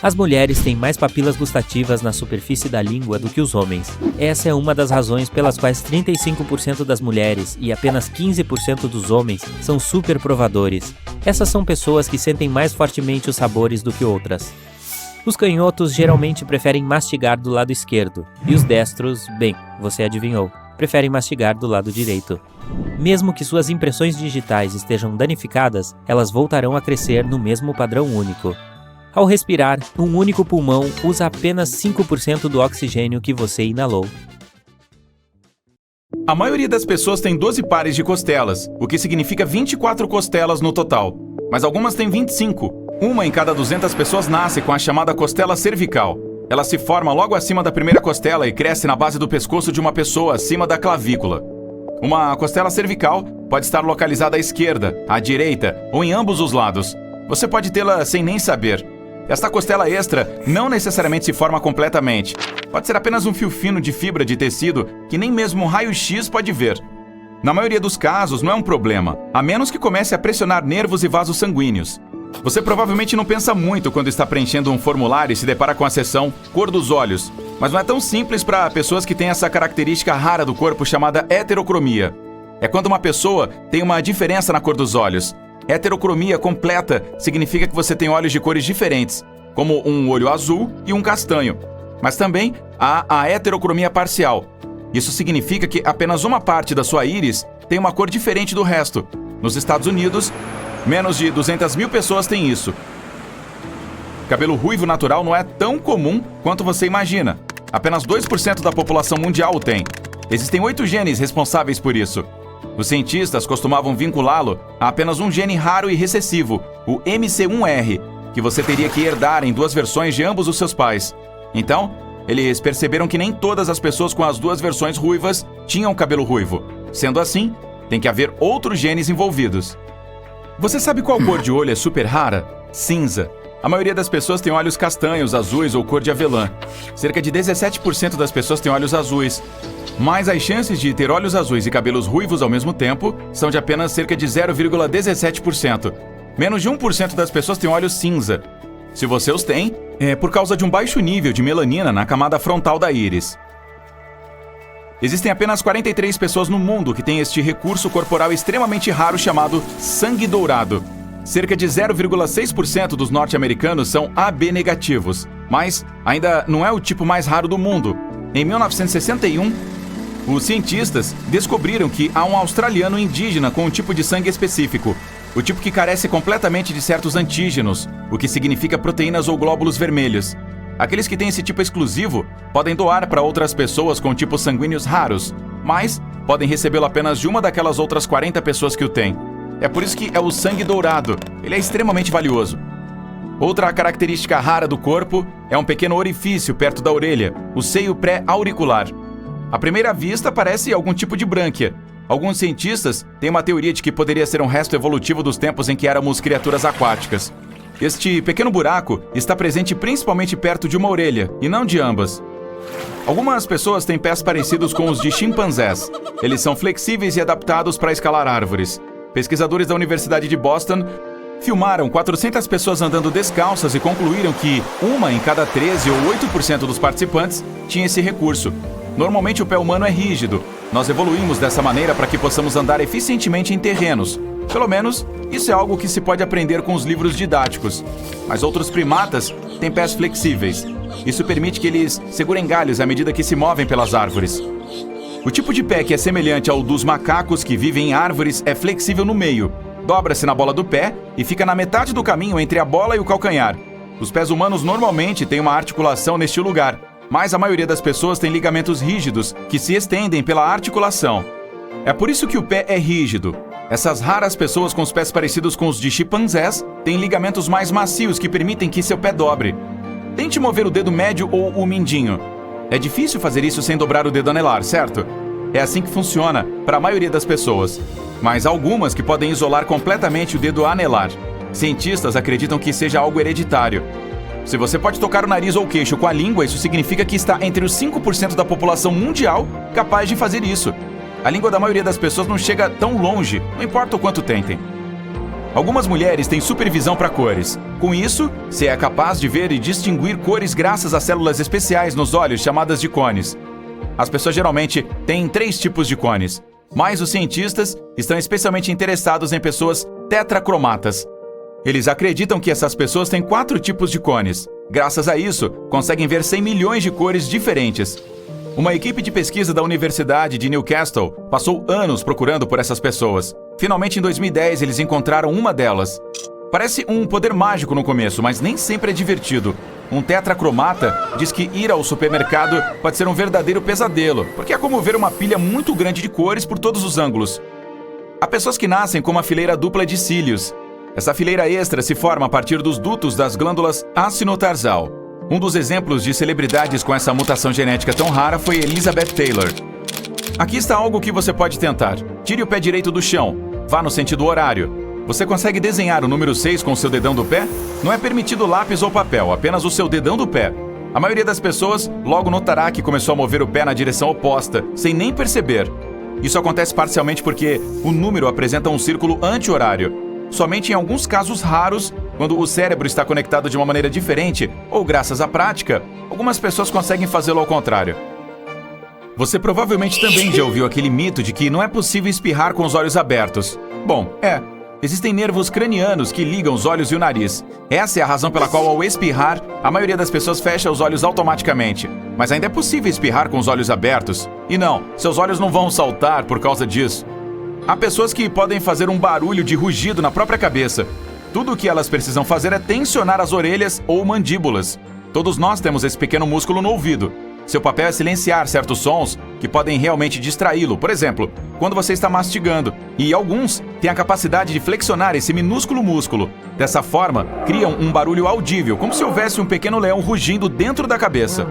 As mulheres têm mais papilas gustativas na superfície da língua do que os homens. Essa é uma das razões pelas quais 35% das mulheres e apenas 15% dos homens são super provadores. Essas são pessoas que sentem mais fortemente os sabores do que outras. Os canhotos geralmente preferem mastigar do lado esquerdo, e os destros, bem, você adivinhou, preferem mastigar do lado direito. Mesmo que suas impressões digitais estejam danificadas, elas voltarão a crescer no mesmo padrão único. Ao respirar, um único pulmão usa apenas 5% do oxigênio que você inalou. A maioria das pessoas tem 12 pares de costelas, o que significa 24 costelas no total. Mas algumas têm 25. Uma em cada 200 pessoas nasce com a chamada costela cervical. Ela se forma logo acima da primeira costela e cresce na base do pescoço de uma pessoa acima da clavícula. Uma costela cervical pode estar localizada à esquerda, à direita ou em ambos os lados. Você pode tê-la sem nem saber. Esta costela extra não necessariamente se forma completamente. Pode ser apenas um fio fino de fibra de tecido que nem mesmo um raio-x pode ver. Na maioria dos casos não é um problema, a menos que comece a pressionar nervos e vasos sanguíneos. Você provavelmente não pensa muito quando está preenchendo um formulário e se depara com a seção cor dos olhos, mas não é tão simples para pessoas que têm essa característica rara do corpo chamada heterocromia. É quando uma pessoa tem uma diferença na cor dos olhos. Heterocromia completa significa que você tem olhos de cores diferentes, como um olho azul e um castanho. Mas também há a heterocromia parcial. Isso significa que apenas uma parte da sua íris tem uma cor diferente do resto. Nos Estados Unidos, menos de 200 mil pessoas têm isso. Cabelo ruivo natural não é tão comum quanto você imagina. Apenas 2% da população mundial o tem. Existem 8 genes responsáveis por isso. Os cientistas costumavam vinculá-lo a apenas um gene raro e recessivo, o MC1R, que você teria que herdar em 2 versões de ambos os seus pais. Então, eles perceberam que nem todas as pessoas com as 2 versões ruivas tinham cabelo ruivo. Sendo assim, tem que haver outros genes envolvidos. Você sabe qual cor de olho é super rara? Cinza. A maioria das pessoas tem olhos castanhos, azuis ou cor de avelã. Cerca de 17% das pessoas têm olhos azuis. Mas as chances de ter olhos azuis e cabelos ruivos ao mesmo tempo são de apenas cerca de 0,17%. Menos de 1% das pessoas têm olhos cinza. Se você os tem, é por causa de um baixo nível de melanina na camada frontal da íris. Existem apenas 43 pessoas no mundo que têm este recurso corporal extremamente raro chamado sangue dourado. Cerca de 0,6% dos norte-americanos são AB negativos, mas ainda não é o tipo mais raro do mundo. Em 1961, os cientistas descobriram que há um australiano indígena com um tipo de sangue específico, o tipo que carece completamente de certos antígenos, o que significa proteínas ou glóbulos vermelhos. Aqueles que têm esse tipo exclusivo podem doar para outras pessoas com tipos sanguíneos raros. mas podem recebê-lo apenas de uma daquelas outras 40 pessoas que o têm. É por isso que é o sangue dourado. Ele é extremamente valioso. Outra característica rara do corpo é um pequeno orifício perto da orelha, o seio pré-auricular. À primeira vista, parece algum tipo de brânquia. Alguns cientistas têm uma teoria de que poderia ser um resto evolutivo dos tempos em que éramos criaturas aquáticas. Este pequeno buraco está presente principalmente perto de uma orelha, e não de ambas. Algumas pessoas têm pés parecidos com os de chimpanzés. Eles são flexíveis e adaptados para escalar árvores. Pesquisadores da Universidade de Boston filmaram 400 pessoas andando descalças e concluíram que 1 em cada 13 ou 8% dos participantes tinha esse recurso. Normalmente o pé humano é rígido. Nós evoluímos dessa maneira para que possamos andar eficientemente em terrenos. Pelo menos, isso é algo que se pode aprender com os livros didáticos. Mas outros primatas têm pés flexíveis. Isso permite que eles segurem galhos à medida que se movem pelas árvores. O tipo de pé que é semelhante ao dos macacos que vivem em árvores é flexível no meio. Dobra-se na bola do pé e fica na metade do caminho entre a bola e o calcanhar. Os pés humanos normalmente têm uma articulação neste lugar, mas a maioria das pessoas tem ligamentos rígidos que se estendem pela articulação. É por isso que o pé é rígido. Essas raras pessoas com os pés parecidos com os de chimpanzés têm ligamentos mais macios que permitem que seu pé dobre. Tente mover o dedo médio ou o mindinho. É difícil fazer isso sem dobrar o dedo anelar, certo? É assim que funciona para a maioria das pessoas. Mas há algumas que podem isolar completamente o dedo anelar. Cientistas acreditam que seja algo hereditário. Se você pode tocar o nariz ou o queixo com a língua, isso significa que está entre os 5% da população mundial capaz de fazer isso. A língua da maioria das pessoas não chega tão longe, não importa o quanto tentem. Algumas mulheres têm supervisão para cores. Com isso, se é capaz de ver e distinguir cores graças a células especiais nos olhos chamadas de cones. As pessoas geralmente têm 3 tipos de cones, mas os cientistas estão especialmente interessados em pessoas tetracromatas. Eles acreditam que essas pessoas têm 4 tipos de cones. Graças a isso, conseguem ver 100 milhões de cores diferentes. Uma equipe de pesquisa da Universidade de Newcastle passou anos procurando por essas pessoas. Finalmente, em 2010, eles encontraram uma delas. Parece um poder mágico no começo, mas nem sempre é divertido. Um tetracromata diz que ir ao supermercado pode ser um verdadeiro pesadelo, porque é como ver uma pilha muito grande de cores por todos os ângulos. Há pessoas que nascem com uma fileira dupla de cílios. Essa fileira extra se forma a partir dos dutos das glândulas acinotarsal. Um dos exemplos de celebridades com essa mutação genética tão rara foi Elizabeth Taylor. Aqui está algo que você pode tentar. Tire o pé direito do chão. Vá no sentido horário. Você consegue desenhar o número 6 com o seu dedão do pé? Não é permitido lápis ou papel, apenas o seu dedão do pé. A maioria das pessoas logo notará que começou a mover o pé na direção oposta, sem nem perceber. Isso acontece parcialmente porque o número apresenta um círculo anti-horário. Somente em alguns casos raros, quando o cérebro está conectado de uma maneira diferente, ou graças à prática, algumas pessoas conseguem fazê-lo ao contrário. Você provavelmente também já ouviu aquele mito de que não é possível espirrar com os olhos abertos. Bom, existem nervos cranianos que ligam os olhos e o nariz. Essa é a razão pela qual, ao espirrar, a maioria das pessoas fecha os olhos automaticamente. Mas ainda é possível espirrar com os olhos abertos. E não, seus olhos não vão saltar por causa disso. Há pessoas que podem fazer um barulho de rugido na própria cabeça. Tudo o que elas precisam fazer é tensionar as orelhas ou mandíbulas. Todos nós temos esse pequeno músculo no ouvido. Seu papel é silenciar certos sons que podem realmente distraí-lo. Por exemplo, quando você está mastigando. E alguns têm a capacidade de flexionar esse minúsculo músculo. Dessa forma, criam um barulho audível, como se houvesse um pequeno leão rugindo dentro da cabeça.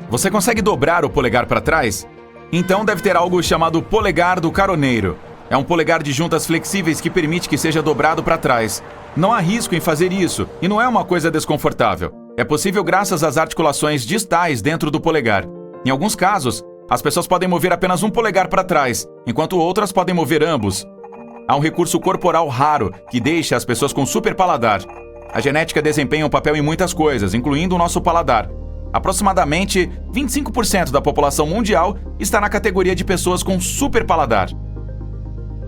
Você consegue dobrar o polegar para trás? Então deve ter algo chamado polegar do caroneiro. É um polegar de juntas flexíveis que permite que seja dobrado para trás. Não há risco em fazer isso, e não é uma coisa desconfortável. É possível graças às articulações distais dentro do polegar. Em alguns casos, as pessoas podem mover apenas um polegar para trás, enquanto outras podem mover ambos. Há um recurso corporal raro que deixa as pessoas com super paladar. A genética desempenha um papel em muitas coisas, incluindo o nosso paladar. Aproximadamente 25% da população mundial está na categoria de pessoas com super paladar.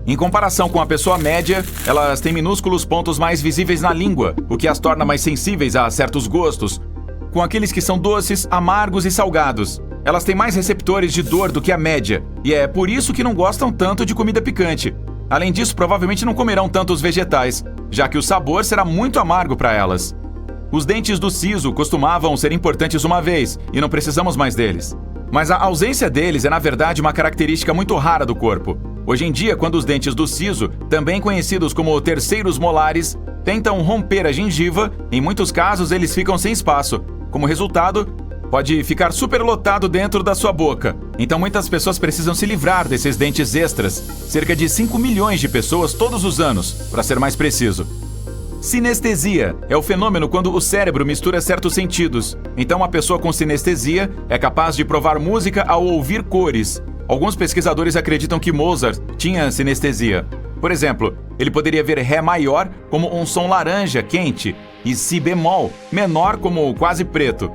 Em comparação com a pessoa média, elas têm minúsculos pontos mais visíveis na língua, o que as torna mais sensíveis a certos gostos, com aqueles que são doces, amargos e salgados. Elas têm mais receptores de dor do que a média, e é por isso que não gostam tanto de comida picante. Além disso, provavelmente não comerão tantos vegetais, já que o sabor será muito amargo para elas. Os dentes do siso costumavam ser importantes uma vez, e não precisamos mais deles. Mas a ausência deles é, na verdade, uma característica muito rara do corpo. Hoje em dia, quando os dentes do siso, também conhecidos como terceiros molares, tentam romper a gengiva, em muitos casos eles ficam sem espaço. Como resultado, pode ficar superlotado dentro da sua boca. Então muitas pessoas precisam se livrar desses dentes extras. Cerca de 5 milhões de pessoas todos os anos, para ser mais preciso. Sinestesia é o fenômeno quando o cérebro mistura certos sentidos. Então uma pessoa com sinestesia é capaz de provar música ao ouvir cores. Alguns pesquisadores acreditam que Mozart tinha sinestesia. Por exemplo, ele poderia ver Ré maior como um som laranja quente e Si bemol menor como quase preto.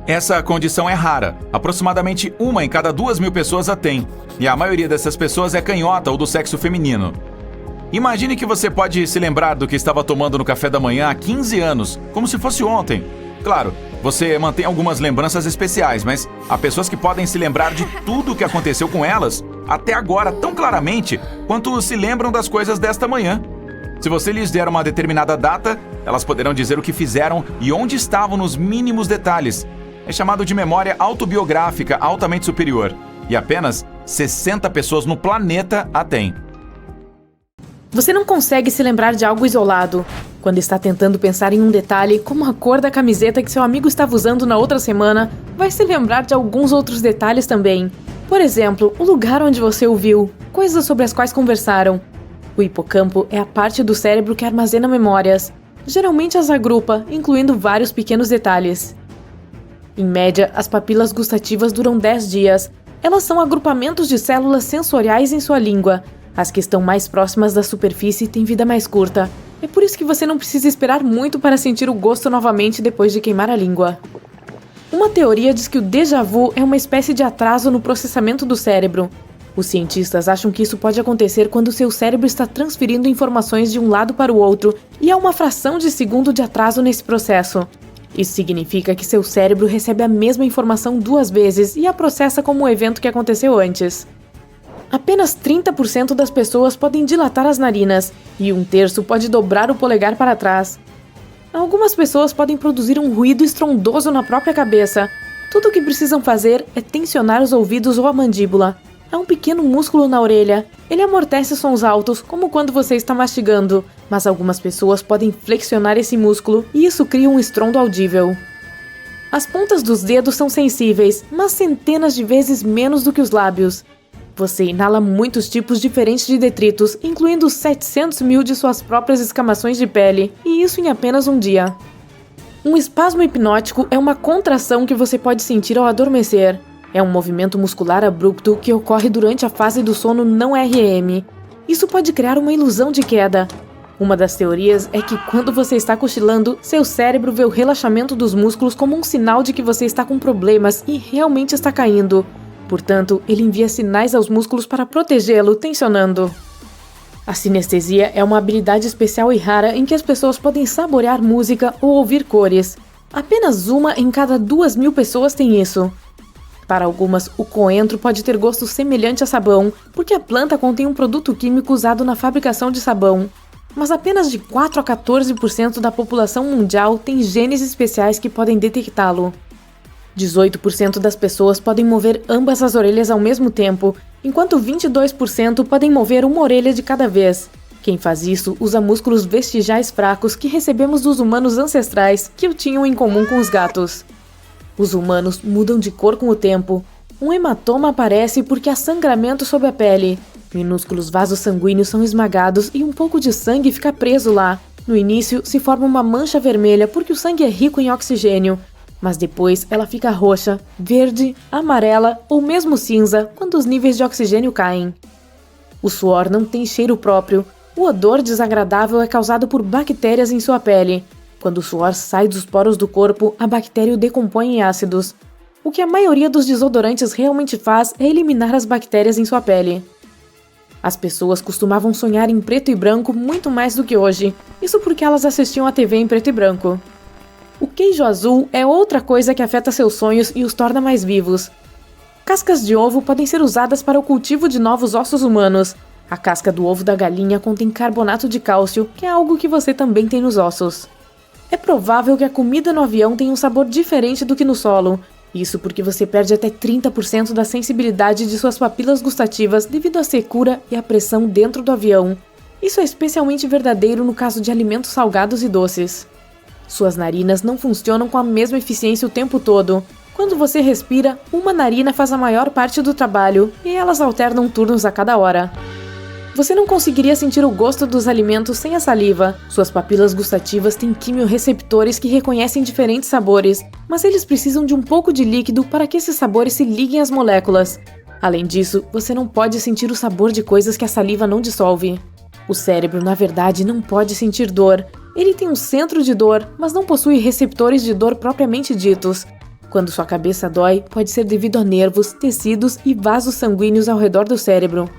Essa condição é rara, aproximadamente 1 em cada 2.000 pessoas a tem, e a maioria dessas pessoas é canhota ou do sexo feminino. Imagine que você pode se lembrar do que estava tomando no café da manhã há 15 anos, como se fosse ontem. Claro, você mantém algumas lembranças especiais, mas há pessoas que podem se lembrar de tudo o que aconteceu com elas, até agora tão claramente, quanto se lembram das coisas desta manhã. Se você lhes der uma determinada data, elas poderão dizer o que fizeram e onde estavam nos mínimos detalhes. É chamado de memória autobiográfica altamente superior, e apenas 60 pessoas no planeta a têm. Você não consegue se lembrar de algo isolado. Quando está tentando pensar em um detalhe, como a cor da camiseta que seu amigo estava usando na outra semana, vai se lembrar de alguns outros detalhes também. Por exemplo, o lugar onde você o viu, coisas sobre as quais conversaram. O hipocampo é a parte do cérebro que armazena memórias. Geralmente as agrupa, incluindo vários pequenos detalhes. Em média, as papilas gustativas duram 10 dias. Elas são agrupamentos de células sensoriais em sua língua. As que estão mais próximas da superfície têm vida mais curta. É por isso que você não precisa esperar muito para sentir o gosto novamente depois de queimar a língua. Uma teoria diz que o déjà vu é uma espécie de atraso no processamento do cérebro. Os cientistas acham que isso pode acontecer quando seu cérebro está transferindo informações de um lado para o outro e há uma fração de segundo de atraso nesse processo. Isso significa que seu cérebro recebe a mesma informação 2 vezes e a processa como um evento que aconteceu antes. Apenas 30% das pessoas podem dilatar as narinas e 1/3 pode dobrar o polegar para trás. Algumas pessoas podem produzir um ruído estrondoso na própria cabeça. Tudo o que precisam fazer é tensionar os ouvidos ou a mandíbula. Há um pequeno músculo na orelha. Ele amortece sons altos, como quando você está mastigando, mas algumas pessoas podem flexionar esse músculo e isso cria um estrondo audível. As pontas dos dedos são sensíveis, mas centenas de vezes menos do que os lábios. Você inala muitos tipos diferentes de detritos, incluindo 700 mil de suas próprias escamações de pele, e isso em apenas um dia. Um espasmo hipnótico é uma contração que você pode sentir ao adormecer. É um movimento muscular abrupto que ocorre durante a fase do sono não REM. Isso pode criar uma ilusão de queda. Uma das teorias é que quando você está cochilando, seu cérebro vê o relaxamento dos músculos como um sinal de que você está com problemas e realmente está caindo. Portanto, ele envia sinais aos músculos para protegê-lo, tensionando. A sinestesia é uma habilidade especial e rara em que as pessoas podem saborear música ou ouvir cores. Apenas 1 em cada 2.000 pessoas tem isso. Para algumas, o coentro pode ter gosto semelhante a sabão, porque a planta contém um produto químico usado na fabricação de sabão. Mas apenas de 4 a 14% da população mundial tem genes especiais que podem detectá-lo. 18% das pessoas podem mover ambas as orelhas ao mesmo tempo, enquanto 22% podem mover uma orelha de cada vez. Quem faz isso usa músculos vestigiais fracos que recebemos dos humanos ancestrais, que o tinham em comum com os gatos. Os humanos mudam de cor com o tempo. Um hematoma aparece porque há sangramento sob a pele. Minúsculos vasos sanguíneos são esmagados e um pouco de sangue fica preso lá. No início, se forma uma mancha vermelha porque o sangue é rico em oxigênio. Mas depois ela fica roxa, verde, amarela ou mesmo cinza quando os níveis de oxigênio caem. O suor não tem cheiro próprio. O odor desagradável é causado por bactérias em sua pele. Quando o suor sai dos poros do corpo, a bactéria o decompõe em ácidos. O que a maioria dos desodorantes realmente faz é eliminar as bactérias em sua pele. As pessoas costumavam sonhar em preto e branco muito mais do que hoje. Isso porque elas assistiam à TV em preto e branco. O queijo azul é outra coisa que afeta seus sonhos e os torna mais vivos. Cascas de ovo podem ser usadas para o cultivo de novos ossos humanos. A casca do ovo da galinha contém carbonato de cálcio, que é algo que você também tem nos ossos. É provável que a comida no avião tenha um sabor diferente do que no solo. Isso porque você perde até 30% da sensibilidade de suas papilas gustativas devido à secura e à pressão dentro do avião. Isso é especialmente verdadeiro no caso de alimentos salgados e doces. Suas narinas não funcionam com a mesma eficiência o tempo todo. Quando você respira, uma narina faz a maior parte do trabalho e elas alternam turnos a cada hora. Você não conseguiria sentir o gosto dos alimentos sem a saliva. Suas papilas gustativas têm quimiorreceptores que reconhecem diferentes sabores, mas eles precisam de um pouco de líquido para que esses sabores se liguem às moléculas. Além disso, você não pode sentir o sabor de coisas que a saliva não dissolve. O cérebro, na verdade, não pode sentir dor. Ele tem um centro de dor, mas não possui receptores de dor propriamente ditos. Quando sua cabeça dói, pode ser devido a nervos, tecidos e vasos sanguíneos ao redor do cérebro.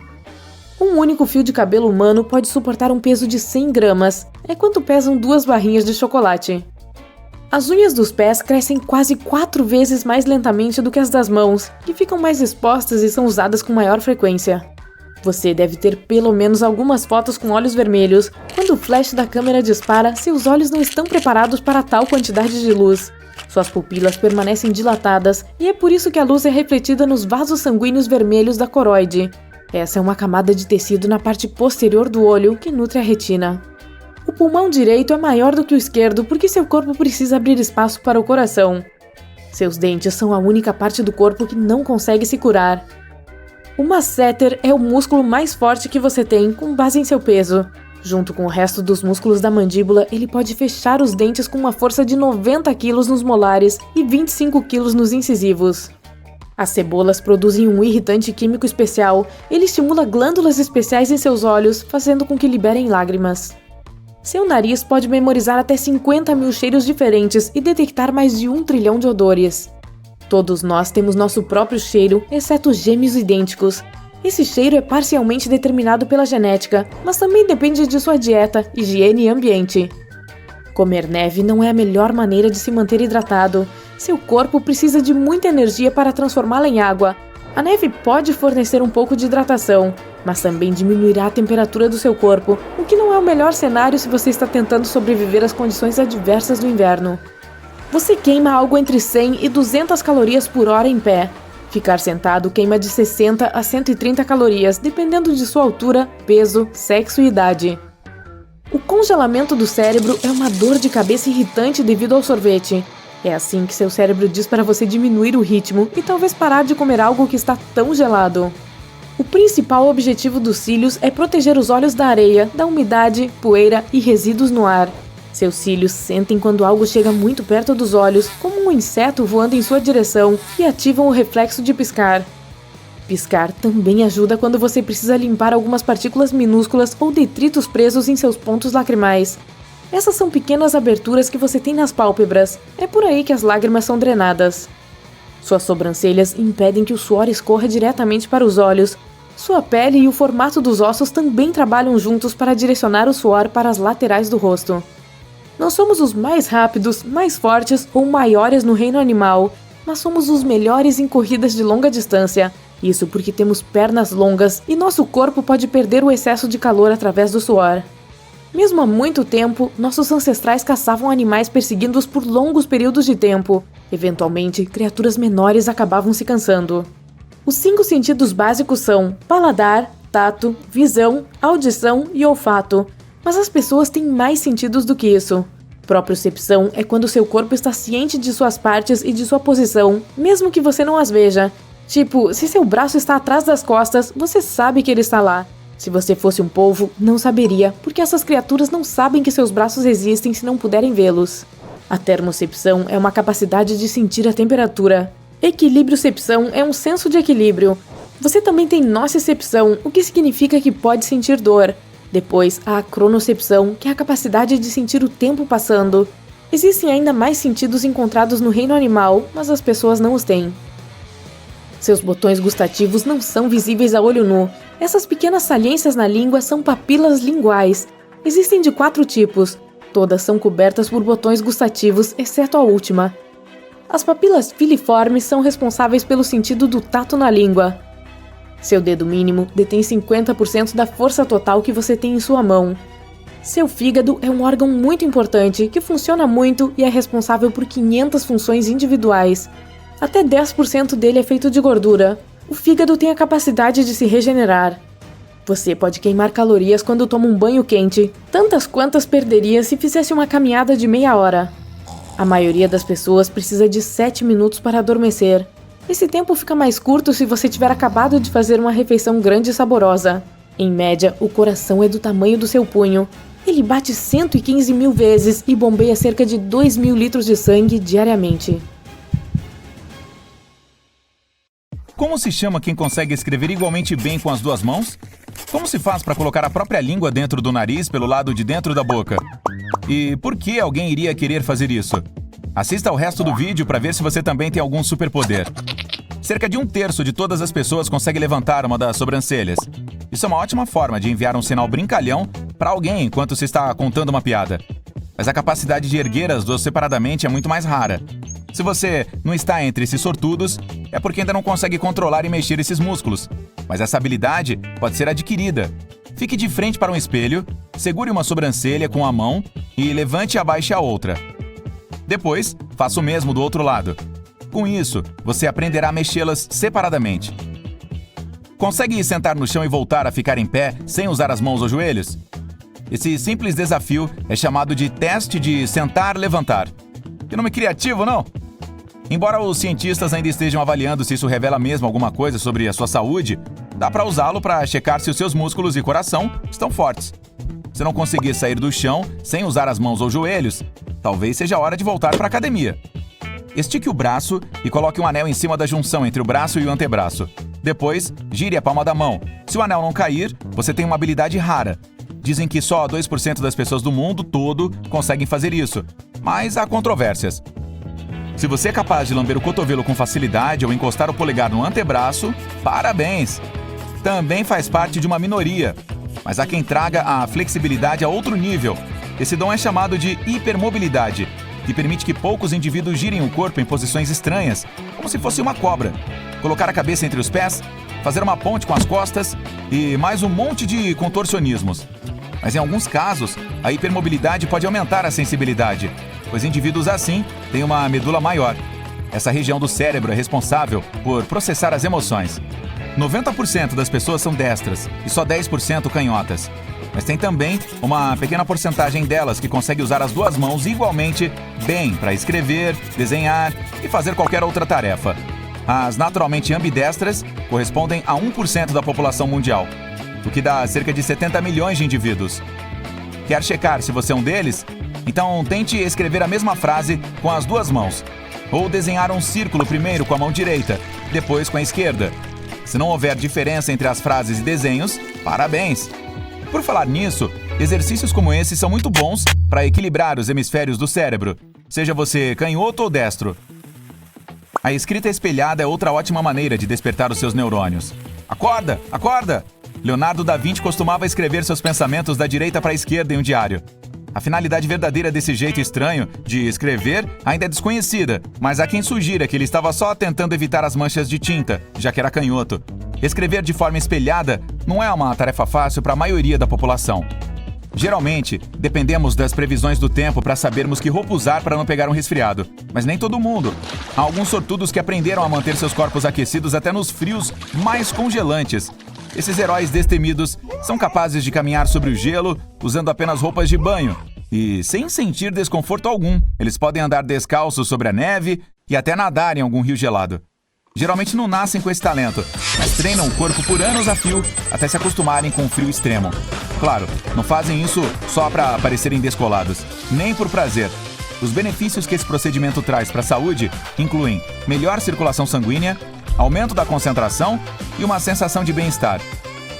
Um único fio de cabelo humano pode suportar um peso de 100 gramas. É quanto pesam 2 barrinhas de chocolate. As unhas dos pés crescem quase 4 vezes mais lentamente do que as das mãos, que ficam mais expostas e são usadas com maior frequência. Você deve ter pelo menos algumas fotos com olhos vermelhos. Quando o flash da câmera dispara, seus olhos não estão preparados para tal quantidade de luz. Suas pupilas permanecem dilatadas e é por isso que a luz é refletida nos vasos sanguíneos vermelhos da coroide. Essa é uma camada de tecido na parte posterior do olho que nutre a retina. O pulmão direito é maior do que o esquerdo porque seu corpo precisa abrir espaço para o coração. Seus dentes são a única parte do corpo que não consegue se curar. O masseter é o músculo mais forte que você tem, com base em seu peso. Junto com o resto dos músculos da mandíbula, ele pode fechar os dentes com uma força de 90 kg nos molares e 25 kg nos incisivos. As cebolas produzem um irritante químico especial. Ele estimula glândulas especiais em seus olhos, fazendo com que liberem lágrimas. Seu nariz pode memorizar até 50 mil cheiros diferentes e detectar mais de 1 trilhão de odores. Todos nós temos nosso próprio cheiro, exceto gêmeos idênticos. Esse cheiro é parcialmente determinado pela genética, mas também depende de sua dieta, higiene e ambiente. Comer neve não é a melhor maneira de se manter hidratado. Seu corpo precisa de muita energia para transformá-la em água. A neve pode fornecer um pouco de hidratação, mas também diminuirá a temperatura do seu corpo, o que não é o melhor cenário se você está tentando sobreviver às condições adversas do inverno. Você queima algo entre 100 e 200 calorias por hora em pé. Ficar sentado queima de 60 a 130 calorias, dependendo de sua altura, peso, sexo e idade. O congelamento do cérebro é uma dor de cabeça irritante devido ao sorvete. É assim que seu cérebro diz para você diminuir o ritmo e talvez parar de comer algo que está tão gelado. O principal objetivo dos cílios é proteger os olhos da areia, da umidade, poeira e resíduos no ar. Seus cílios sentem quando algo chega muito perto dos olhos, como um inseto voando em sua direção, e ativam o reflexo de piscar. Piscar também ajuda quando você precisa limpar algumas partículas minúsculas ou detritos presos em seus pontos lacrimais. Essas são pequenas aberturas que você tem nas pálpebras. É por aí que as lágrimas são drenadas. Suas sobrancelhas impedem que o suor escorra diretamente para os olhos. Sua pele e o formato dos ossos também trabalham juntos para direcionar o suor para as laterais do rosto. Não somos os mais rápidos, mais fortes ou maiores no reino animal, mas somos os melhores em corridas de longa distância. Isso porque temos pernas longas e nosso corpo pode perder o excesso de calor através do suor. Mesmo há muito tempo, nossos ancestrais caçavam animais perseguindo-os por longos períodos de tempo. Eventualmente, criaturas menores acabavam se cansando. Os 5 sentidos básicos são paladar, tato, visão, audição e olfato. Mas as pessoas têm mais sentidos do que isso. Propriocepção é quando seu corpo está ciente de suas partes e de sua posição, mesmo que você não as veja. Tipo, se seu braço está atrás das costas, você sabe que ele está lá. Se você fosse um polvo, não saberia, porque essas criaturas não sabem que seus braços existem se não puderem vê-los. A termocepção é uma capacidade de sentir a temperatura. Equilibriocepção é um senso de equilíbrio. Você também tem nocicepção, o que significa que pode sentir dor. Depois, há a cronocepção, que é a capacidade de sentir o tempo passando. Existem ainda mais sentidos encontrados no reino animal, mas as pessoas não os têm. Seus botões gustativos não são visíveis a olho nu. Essas pequenas saliências na língua são papilas linguais. Existem de 4 tipos. Todas são cobertas por botões gustativos, exceto a última. As papilas filiformes são responsáveis pelo sentido do tato na língua. Seu dedo mínimo detém 50% da força total que você tem em sua mão. Seu fígado é um órgão muito importante, que funciona muito e é responsável por 500 funções individuais. Até 10% dele é feito de gordura. O fígado tem a capacidade de se regenerar. Você pode queimar calorias quando toma um banho quente, tantas quantas perderia se fizesse uma caminhada de meia hora. A maioria das pessoas precisa de 7 minutos para adormecer. Esse tempo fica mais curto se você tiver acabado de fazer uma refeição grande e saborosa. Em média, o coração é do tamanho do seu punho. Ele bate 115 mil vezes e bombeia cerca de 2.000 litros de sangue diariamente. Como se chama quem consegue escrever igualmente bem com as duas mãos? Como se faz para colocar a própria língua dentro do nariz pelo lado de dentro da boca? E por que alguém iria querer fazer isso? Assista ao resto do vídeo para ver se você também tem algum superpoder. Cerca de 1/3 de todas as pessoas consegue levantar uma das sobrancelhas. Isso é uma ótima forma de enviar um sinal brincalhão para alguém enquanto se está contando uma piada. Mas a capacidade de erguer as duas separadamente é muito mais rara. Se você não está entre esses sortudos, é porque ainda não consegue controlar e mexer esses músculos. Mas essa habilidade pode ser adquirida. Fique de frente para um espelho, segure uma sobrancelha com a mão e levante e abaixe a outra. Depois, faça o mesmo do outro lado. Com isso, você aprenderá a mexê-las separadamente. Consegue sentar no chão e voltar a ficar em pé sem usar as mãos ou joelhos? Esse simples desafio é chamado de teste de sentar-levantar. Que nome criativo, não? Embora os cientistas ainda estejam avaliando se isso revela mesmo alguma coisa sobre a sua saúde, dá para usá-lo para checar se os seus músculos e coração estão fortes. Se não conseguir sair do chão sem usar as mãos ou joelhos, talvez seja hora de voltar para a academia. Estique o braço e coloque um anel em cima da junção entre o braço e o antebraço. Depois, gire a palma da mão. Se o anel não cair, você tem uma habilidade rara. Dizem que só 2% das pessoas do mundo todo conseguem fazer isso, mas há controvérsias. Se você é capaz de lamber o cotovelo com facilidade ou encostar o polegar no antebraço, parabéns! Também faz parte de uma minoria, mas há quem traga a flexibilidade a outro nível. Esse dom é chamado de hipermobilidade, que permite que poucos indivíduos girem o corpo em posições estranhas, como se fosse uma cobra. Colocar a cabeça entre os pés, fazer uma ponte com as costas e mais um monte de contorcionismos. Mas em alguns casos, a hipermobilidade pode aumentar a sensibilidade, pois indivíduos assim têm uma medula maior. Essa região do cérebro é responsável por processar as emoções. 90% das pessoas são destras e só 10% canhotas. Mas tem também uma pequena porcentagem delas que consegue usar as duas mãos igualmente bem para escrever, desenhar e fazer qualquer outra tarefa. As naturalmente ambidestras correspondem a 1% da população mundial, o que dá cerca de 70 milhões de indivíduos. Quer checar se você é um deles? Então tente escrever a mesma frase com as duas mãos. Ou desenhar um círculo primeiro com a mão direita, depois com a esquerda. Se não houver diferença entre as frases e desenhos, parabéns! Por falar nisso, exercícios como esse são muito bons para equilibrar os hemisférios do cérebro, seja você canhoto ou destro. A escrita espelhada é outra ótima maneira de despertar os seus neurônios. Acorda! Acorda! Leonardo da Vinci costumava escrever seus pensamentos da direita para a esquerda em um diário. A finalidade verdadeira desse jeito estranho de escrever ainda é desconhecida, mas há quem sugira que ele estava só tentando evitar as manchas de tinta, já que era canhoto. Escrever de forma espelhada não é uma tarefa fácil para a maioria da população. Geralmente, dependemos das previsões do tempo para sabermos que roupa usar para não pegar um resfriado. Mas nem todo mundo. Há alguns sortudos que aprenderam a manter seus corpos aquecidos até nos frios mais congelantes. Esses heróis destemidos são capazes de caminhar sobre o gelo usando apenas roupas de banho. E sem sentir desconforto algum, eles podem andar descalços sobre a neve e até nadar em algum rio gelado. Geralmente não nascem com esse talento, mas treinam o corpo por anos a fio até se acostumarem com o frio extremo. Claro, não fazem isso só para parecerem descolados, nem por prazer. Os benefícios que esse procedimento traz para a saúde incluem melhor circulação sanguínea, aumento da concentração e uma sensação de bem-estar.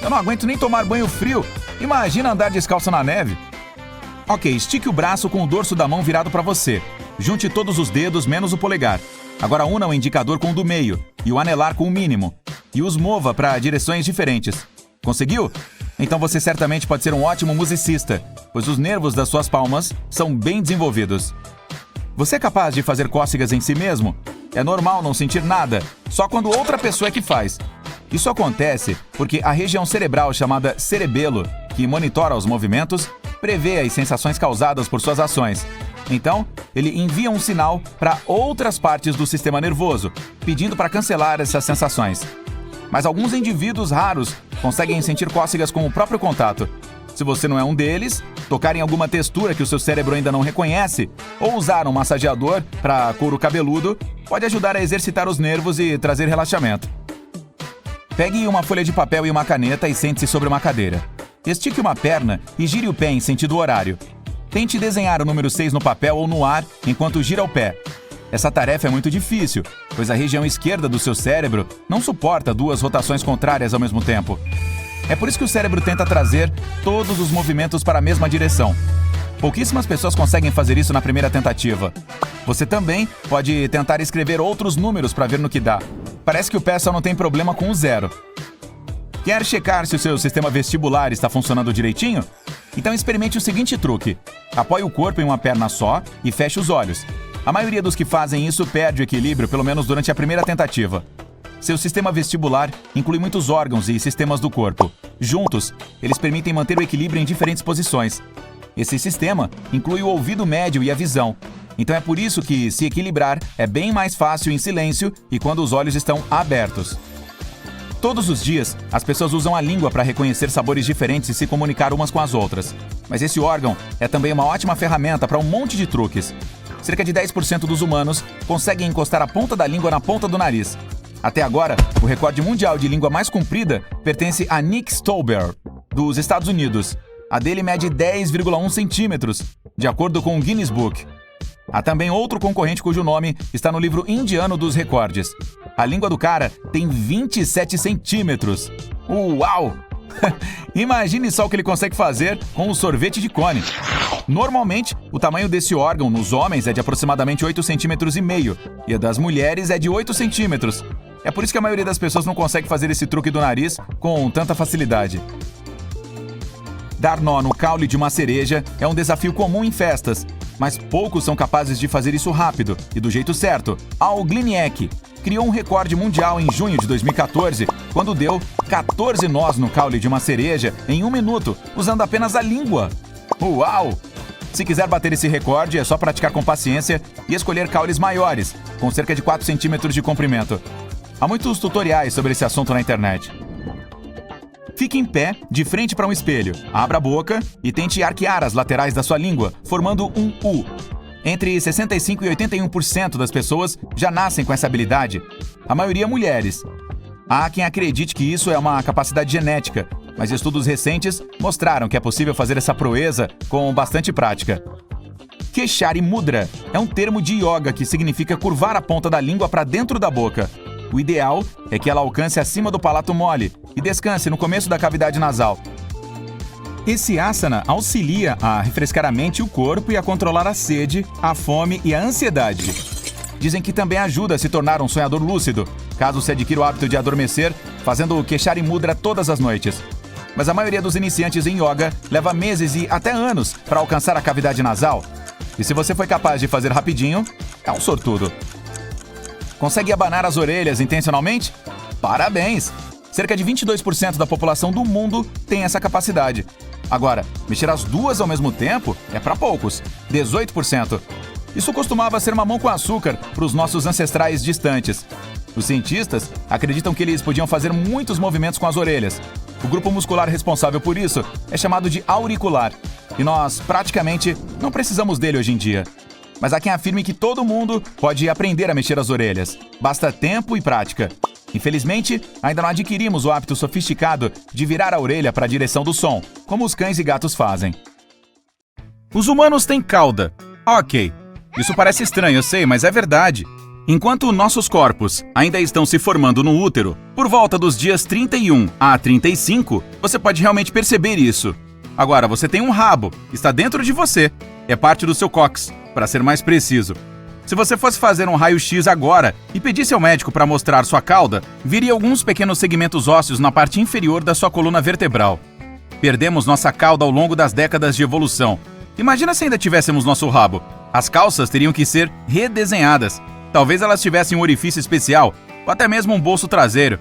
Eu não aguento nem tomar banho frio, imagina andar descalço na neve. Ok, estique o braço com o dorso da mão virado para você. Junte todos os dedos menos o polegar. Agora una o indicador com o do meio e o anelar com o mínimo. E os mova para direções diferentes. Conseguiu? Então você certamente pode ser um ótimo musicista, pois os nervos das suas palmas são bem desenvolvidos. Você é capaz de fazer cócegas em si mesmo? É normal não sentir nada, só quando outra pessoa é que faz. Isso acontece porque a região cerebral chamada cerebelo, que monitora os movimentos, prevê as sensações causadas por suas ações. Então, ele envia um sinal para outras partes do sistema nervoso, pedindo para cancelar essas sensações. Mas alguns indivíduos raros conseguem sentir cócegas com o próprio contato. Se você não é um deles, tocar em alguma textura que o seu cérebro ainda não reconhece ou usar um massageador para couro cabeludo pode ajudar a exercitar os nervos e trazer relaxamento. Pegue uma folha de papel e uma caneta e sente-se sobre uma cadeira. Estique uma perna e gire o pé em sentido horário. Tente desenhar o número 6 no papel ou no ar enquanto gira o pé. Essa tarefa é muito difícil, pois a região esquerda do seu cérebro não suporta duas rotações contrárias ao mesmo tempo. É por isso que o cérebro tenta trazer todos os movimentos para a mesma direção. Pouquíssimas pessoas conseguem fazer isso na primeira tentativa. Você também pode tentar escrever outros números para ver no que dá. Parece que o pé só não tem problema com o 0. Quer checar se o seu sistema vestibular está funcionando direitinho? Então experimente o seguinte truque. Apoie o corpo em uma perna só e feche os olhos. A maioria dos que fazem isso perde o equilíbrio, pelo menos durante a primeira tentativa. Seu sistema vestibular inclui muitos órgãos e sistemas do corpo. Juntos, eles permitem manter o equilíbrio em diferentes posições. Esse sistema inclui o ouvido médio e a visão. Então é por isso que se equilibrar é bem mais fácil em silêncio e quando os olhos estão abertos. Todos os dias, as pessoas usam a língua para reconhecer sabores diferentes e se comunicar umas com as outras. Mas esse órgão é também uma ótima ferramenta para um monte de truques. Cerca de 10% dos humanos conseguem encostar a ponta da língua na ponta do nariz. Até agora, o recorde mundial de língua mais comprida pertence a Nick Stolber, dos Estados Unidos. A dele mede 10,1 centímetros, de acordo com o Guinness Book. Há também outro concorrente cujo nome está no livro indiano dos recordes. A língua do cara tem 27 centímetros. Uau! Imagine só o que ele consegue fazer com um sorvete de cone. Normalmente, o tamanho desse órgão nos homens é de aproximadamente 8,5 centímetros e a das mulheres é de 8 centímetros. É por isso que a maioria das pessoas não consegue fazer esse truque do nariz com tanta facilidade. Dar nó no caule de uma cereja é um desafio comum em festas, mas poucos são capazes de fazer isso rápido e do jeito certo. Al Gliniek criou um recorde mundial em junho de 2014, quando deu 14 nós no caule de uma cereja em 1 minuto, usando apenas a língua. Uau! Se quiser bater esse recorde, é só praticar com paciência e escolher caules maiores, com cerca de 4 centímetros de comprimento. Há muitos tutoriais sobre esse assunto na internet. Fique em pé, de frente para um espelho. Abra a boca e tente arquear as laterais da sua língua, formando um U. Entre 65% e 81% das pessoas já nascem com essa habilidade. A maioria mulheres. Há quem acredite que isso é uma capacidade genética, mas estudos recentes mostraram que é possível fazer essa proeza com bastante prática. Keshari Mudra é um termo de yoga que significa curvar a ponta da língua para dentro da boca. O ideal é que ela alcance acima do palato mole e descanse no começo da cavidade nasal. Esse asana auxilia a refrescar a mente e o corpo e a controlar a sede, a fome e a ansiedade. Dizem que também ajuda a se tornar um sonhador lúcido, caso se adquira o hábito de adormecer, fazendo o Keshari Mudra todas as noites. Mas a maioria dos iniciantes em yoga leva meses e até anos para alcançar a cavidade nasal. E se você foi capaz de fazer rapidinho, é um sortudo. Consegue abanar as orelhas intencionalmente? Parabéns! Cerca de 22% da população do mundo tem essa capacidade. Agora, mexer as duas ao mesmo tempo é para poucos, 18%. Isso costumava ser mamão com açúcar para os nossos ancestrais distantes. Os cientistas acreditam que eles podiam fazer muitos movimentos com as orelhas. O grupo muscular responsável por isso é chamado de auricular, e nós praticamente não precisamos dele hoje em dia. Mas há quem afirme que todo mundo pode aprender a mexer as orelhas. Basta tempo e prática. Infelizmente, ainda não adquirimos o hábito sofisticado de virar a orelha para a direção do som, como os cães e gatos fazem. Os humanos têm cauda. Ok, isso parece estranho, eu sei, mas é verdade. Enquanto nossos corpos ainda estão se formando no útero, por volta dos dias 31 a 35, você pode realmente perceber isso. Agora, você tem um rabo, está dentro de você, é parte do seu cóccix, para ser mais preciso. Se você fosse fazer um raio-x agora e pedisse ao médico para mostrar sua cauda, viria alguns pequenos segmentos ósseos na parte inferior da sua coluna vertebral. Perdemos nossa cauda ao longo das décadas de evolução. Imagina se ainda tivéssemos nosso rabo. As calças teriam que ser redesenhadas. Talvez elas tivessem um orifício especial, ou até mesmo um bolso traseiro.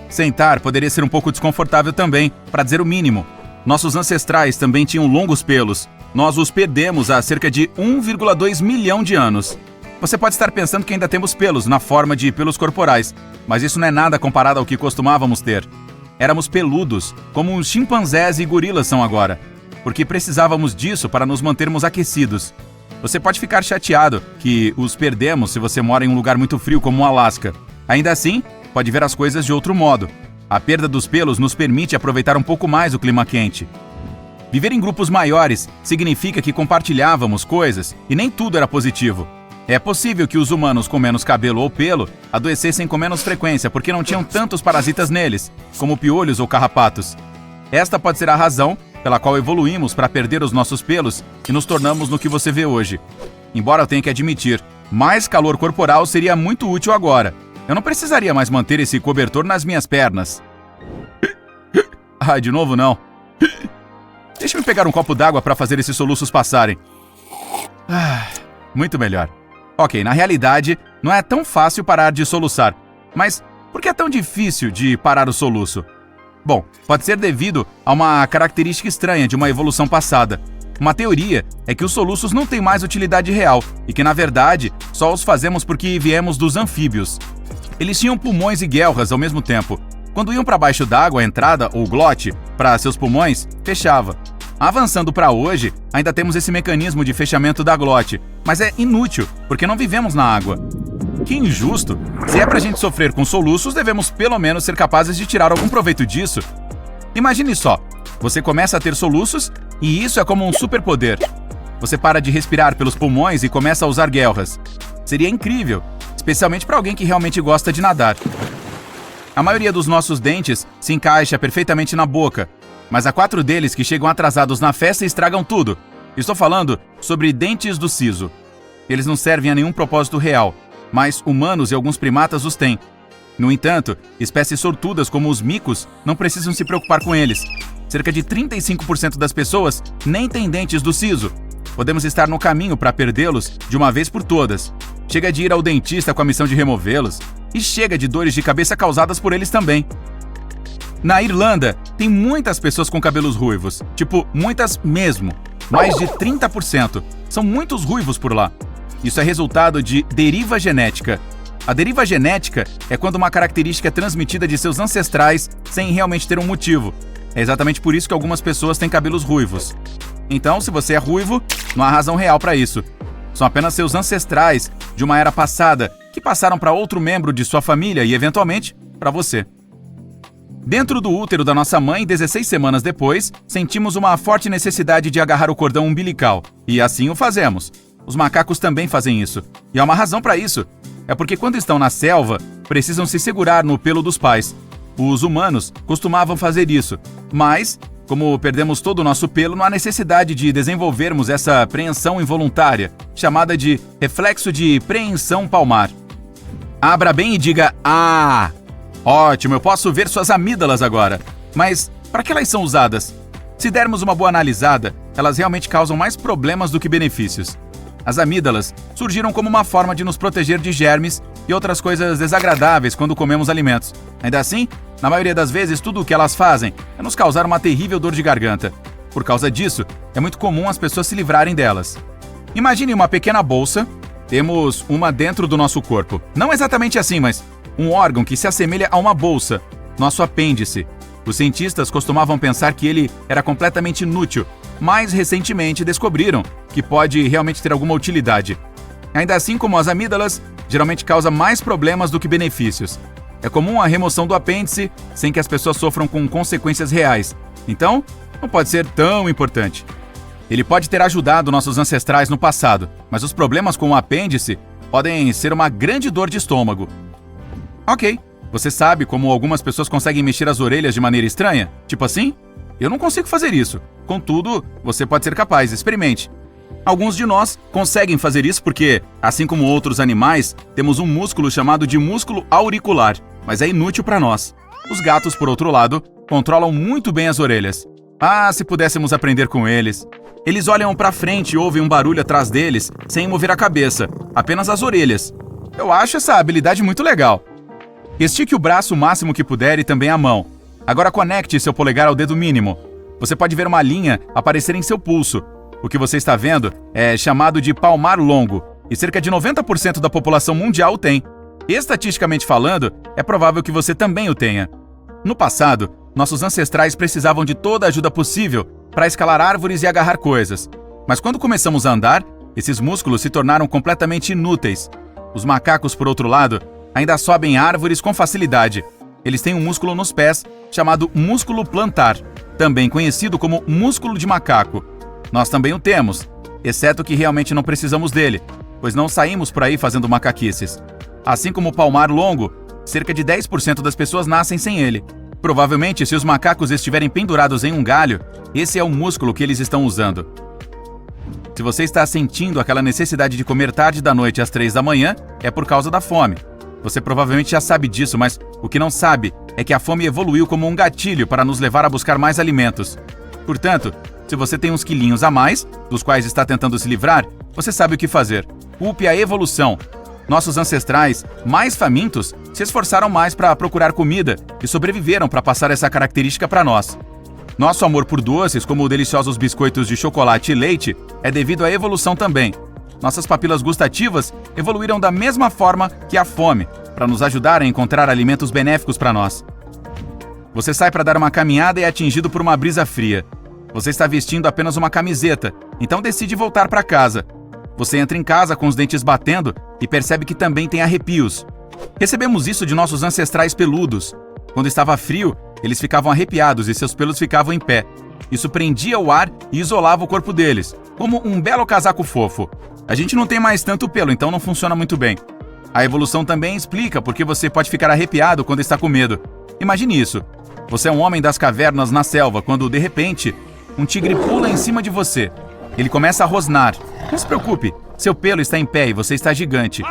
Sentar poderia ser um pouco desconfortável também, para dizer o mínimo. Nossos ancestrais também tinham longos pelos. nós os perdemos há cerca de 1,2 milhão de anos. Você pode estar pensando que ainda temos pelos na forma de pelos corporais, mas isso não é nada comparado ao que costumávamos ter. Éramos peludos, como os chimpanzés e gorilas são agora, porque precisávamos disso para nos mantermos aquecidos. Você pode ficar chateado que os perdemos se você mora em um lugar muito frio como o Alasca. Ainda assim, pode ver as coisas de outro modo. A perda dos pelos nos permite aproveitar um pouco mais o clima quente. Viver em grupos maiores significa que compartilhávamos coisas e nem tudo era positivo. É possível que os humanos com menos cabelo ou pelo adoecessem com menos frequência porque não tinham tantos parasitas neles, como piolhos ou carrapatos. Esta pode ser a razão pela qual evoluímos para perder os nossos pelos e nos tornamos no que você vê hoje. Embora eu tenha que admitir, mais calor corporal seria muito útil agora. Eu não precisaria mais manter esse cobertor nas minhas pernas. De novo não. Deixa-me pegar um copo d'água para fazer esses soluços passarem. Muito melhor. Ok, na realidade, não é tão fácil parar de soluçar. Mas por que é tão difícil de parar o soluço? Bom, pode ser devido a uma característica estranha de uma evolução passada. Uma teoria é que os soluços não têm mais utilidade real e que, na verdade, só os fazemos porque viemos dos anfíbios. Eles tinham pulmões e guelras ao mesmo tempo. Quando iam para baixo d'água, a entrada, ou glote, para seus pulmões, fechava. Avançando para hoje, ainda temos esse mecanismo de fechamento da glote, mas é inútil, porque não vivemos na água. Que injusto! Se é pra gente sofrer com soluços, devemos pelo menos ser capazes de tirar algum proveito disso. Imagine só, você começa a ter soluços e isso é como um superpoder. Você para de respirar pelos pulmões e começa a usar guelras. Seria incrível, especialmente para alguém que realmente gosta de nadar. A maioria dos nossos dentes se encaixa perfeitamente na boca, mas há 4 deles que chegam atrasados na festa e estragam tudo. Estou falando sobre dentes do siso. Eles não servem a nenhum propósito real, mas humanos e alguns primatas os têm. No entanto, espécies sortudas como os micos não precisam se preocupar com eles. Cerca de 35% das pessoas nem têm dentes do siso. Podemos estar no caminho para perdê-los de uma vez por todas. Chega de ir ao dentista com a missão de removê-los. E chega de dores de cabeça causadas por eles também. Na Irlanda, tem muitas pessoas com cabelos ruivos. Tipo, muitas mesmo. Mais de 30%. São muitos ruivos por lá. Isso é resultado de deriva genética. A deriva genética é quando uma característica é transmitida de seus ancestrais sem realmente ter um motivo. É exatamente por isso que algumas pessoas têm cabelos ruivos. Então, se você é ruivo, não há razão real para isso. São apenas seus ancestrais de uma era passada que passaram para outro membro de sua família e, eventualmente, para você. Dentro do útero da nossa mãe, 16 semanas depois, sentimos uma forte necessidade de agarrar o cordão umbilical. E assim o fazemos. Os macacos também fazem isso. E há uma razão para isso. É porque quando estão na selva, precisam se segurar no pelo dos pais. Os humanos costumavam fazer isso. Mas, como perdemos todo o nosso pelo, não há necessidade de desenvolvermos essa preensão involuntária, chamada de reflexo de preensão palmar. Abra bem e diga "Ah!". Ótimo, eu posso ver suas amígdalas agora. Mas, para que elas são usadas? Se dermos uma boa analisada, elas realmente causam mais problemas do que benefícios. As amígdalas surgiram como uma forma de nos proteger de germes e outras coisas desagradáveis quando comemos alimentos. Ainda assim, na maioria das vezes, tudo o que elas fazem é nos causar uma terrível dor de garganta. Por causa disso, é muito comum as pessoas se livrarem delas. Imagine uma pequena bolsa. Temos uma dentro do nosso corpo. Não exatamente assim, mas um órgão que se assemelha a uma bolsa. Nosso apêndice. Os cientistas costumavam pensar que ele era completamente inútil, mas recentemente descobriram que pode realmente ter alguma utilidade. Ainda assim, como as amígdalas, geralmente causa mais problemas do que benefícios. É comum a remoção do apêndice sem que as pessoas sofram com consequências reais. Então, não pode ser tão importante. Ele pode ter ajudado nossos ancestrais no passado, mas os problemas com o apêndice podem ser uma grande dor de estômago. Ok, você sabe como algumas pessoas conseguem mexer as orelhas de maneira estranha? Tipo assim? Eu não consigo fazer isso. Contudo, você pode ser capaz, experimente. Alguns de nós conseguem fazer isso porque, assim como outros animais, temos um músculo chamado de músculo auricular, mas é inútil para nós. Os gatos, por outro lado, controlam muito bem as orelhas. Se pudéssemos aprender com eles. Eles olham para frente e ouvem um barulho atrás deles, sem mover a cabeça, apenas as orelhas. Eu acho essa habilidade muito legal. Estique o braço o máximo que puder e também a mão. Agora conecte seu polegar ao dedo mínimo. Você pode ver uma linha aparecer em seu pulso. O que você está vendo é chamado de palmar longo, e cerca de 90% da população mundial o tem. Estatisticamente falando, é provável que você também o tenha. No passado, nossos ancestrais precisavam de toda a ajuda possível para escalar árvores e agarrar coisas. Mas quando começamos a andar, esses músculos se tornaram completamente inúteis. Os macacos, por outro lado, ainda sobem árvores com facilidade. Eles têm um músculo nos pés chamado músculo plantar, também conhecido como músculo de macaco. Nós também o temos, exceto que realmente não precisamos dele, pois não saímos por aí fazendo macaquices. Assim como o palmar longo, cerca de 10% das pessoas nascem sem ele. Provavelmente, se os macacos estiverem pendurados em um galho, esse é o músculo que eles estão usando. Se você está sentindo aquela necessidade de comer tarde da noite às 3 da manhã, é por causa da fome. Você provavelmente já sabe disso, mas o que não sabe é que a fome evoluiu como um gatilho para nos levar a buscar mais alimentos. Portanto, se você tem uns quilinhos a mais, dos quais está tentando se livrar, você sabe o que fazer. Culpe a evolução. Nossos ancestrais, mais famintos, se esforçaram mais para procurar comida e sobreviveram para passar essa característica para nós. Nosso amor por doces, como deliciosos biscoitos de chocolate e leite, é devido à evolução também. Nossas papilas gustativas evoluíram da mesma forma que a fome, para nos ajudar a encontrar alimentos benéficos para nós. Você sai para dar uma caminhada e é atingido por uma brisa fria. Você está vestindo apenas uma camiseta, então decide voltar para casa. Você entra em casa com os dentes batendo e percebe que também tem arrepios. Recebemos isso de nossos ancestrais peludos. Quando estava frio, eles ficavam arrepiados e seus pelos ficavam em pé. Isso prendia o ar e isolava o corpo deles, como um belo casaco fofo. A gente não tem mais tanto pelo, então não funciona muito bem. A evolução também explica por que você pode ficar arrepiado quando está com medo. Imagine isso. Você é um homem das cavernas na selva quando, de repente, um tigre pula em cima de você. Ele começa a rosnar. Não se preocupe, seu pelo está em pé e você está gigante.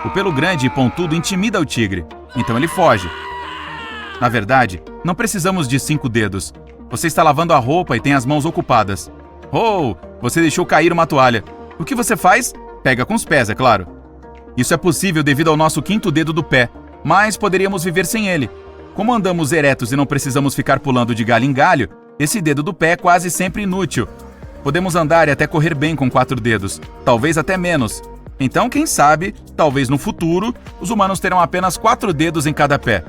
O pelo grande e pontudo intimida o tigre, então ele foge. Na verdade, não precisamos de 5 dedos. Você está lavando a roupa e tem as mãos ocupadas. Oh, você deixou cair uma toalha. O que você faz? Pega com os pés, é claro. Isso é possível devido ao nosso 5º dedo do pé, mas poderíamos viver sem ele. Como andamos eretos e não precisamos ficar pulando de galho em galho, esse dedo do pé é quase sempre inútil. Podemos andar e até correr bem com 4 dedos, talvez até menos. Então, quem sabe, talvez no futuro, os humanos terão apenas 4 dedos em cada pé.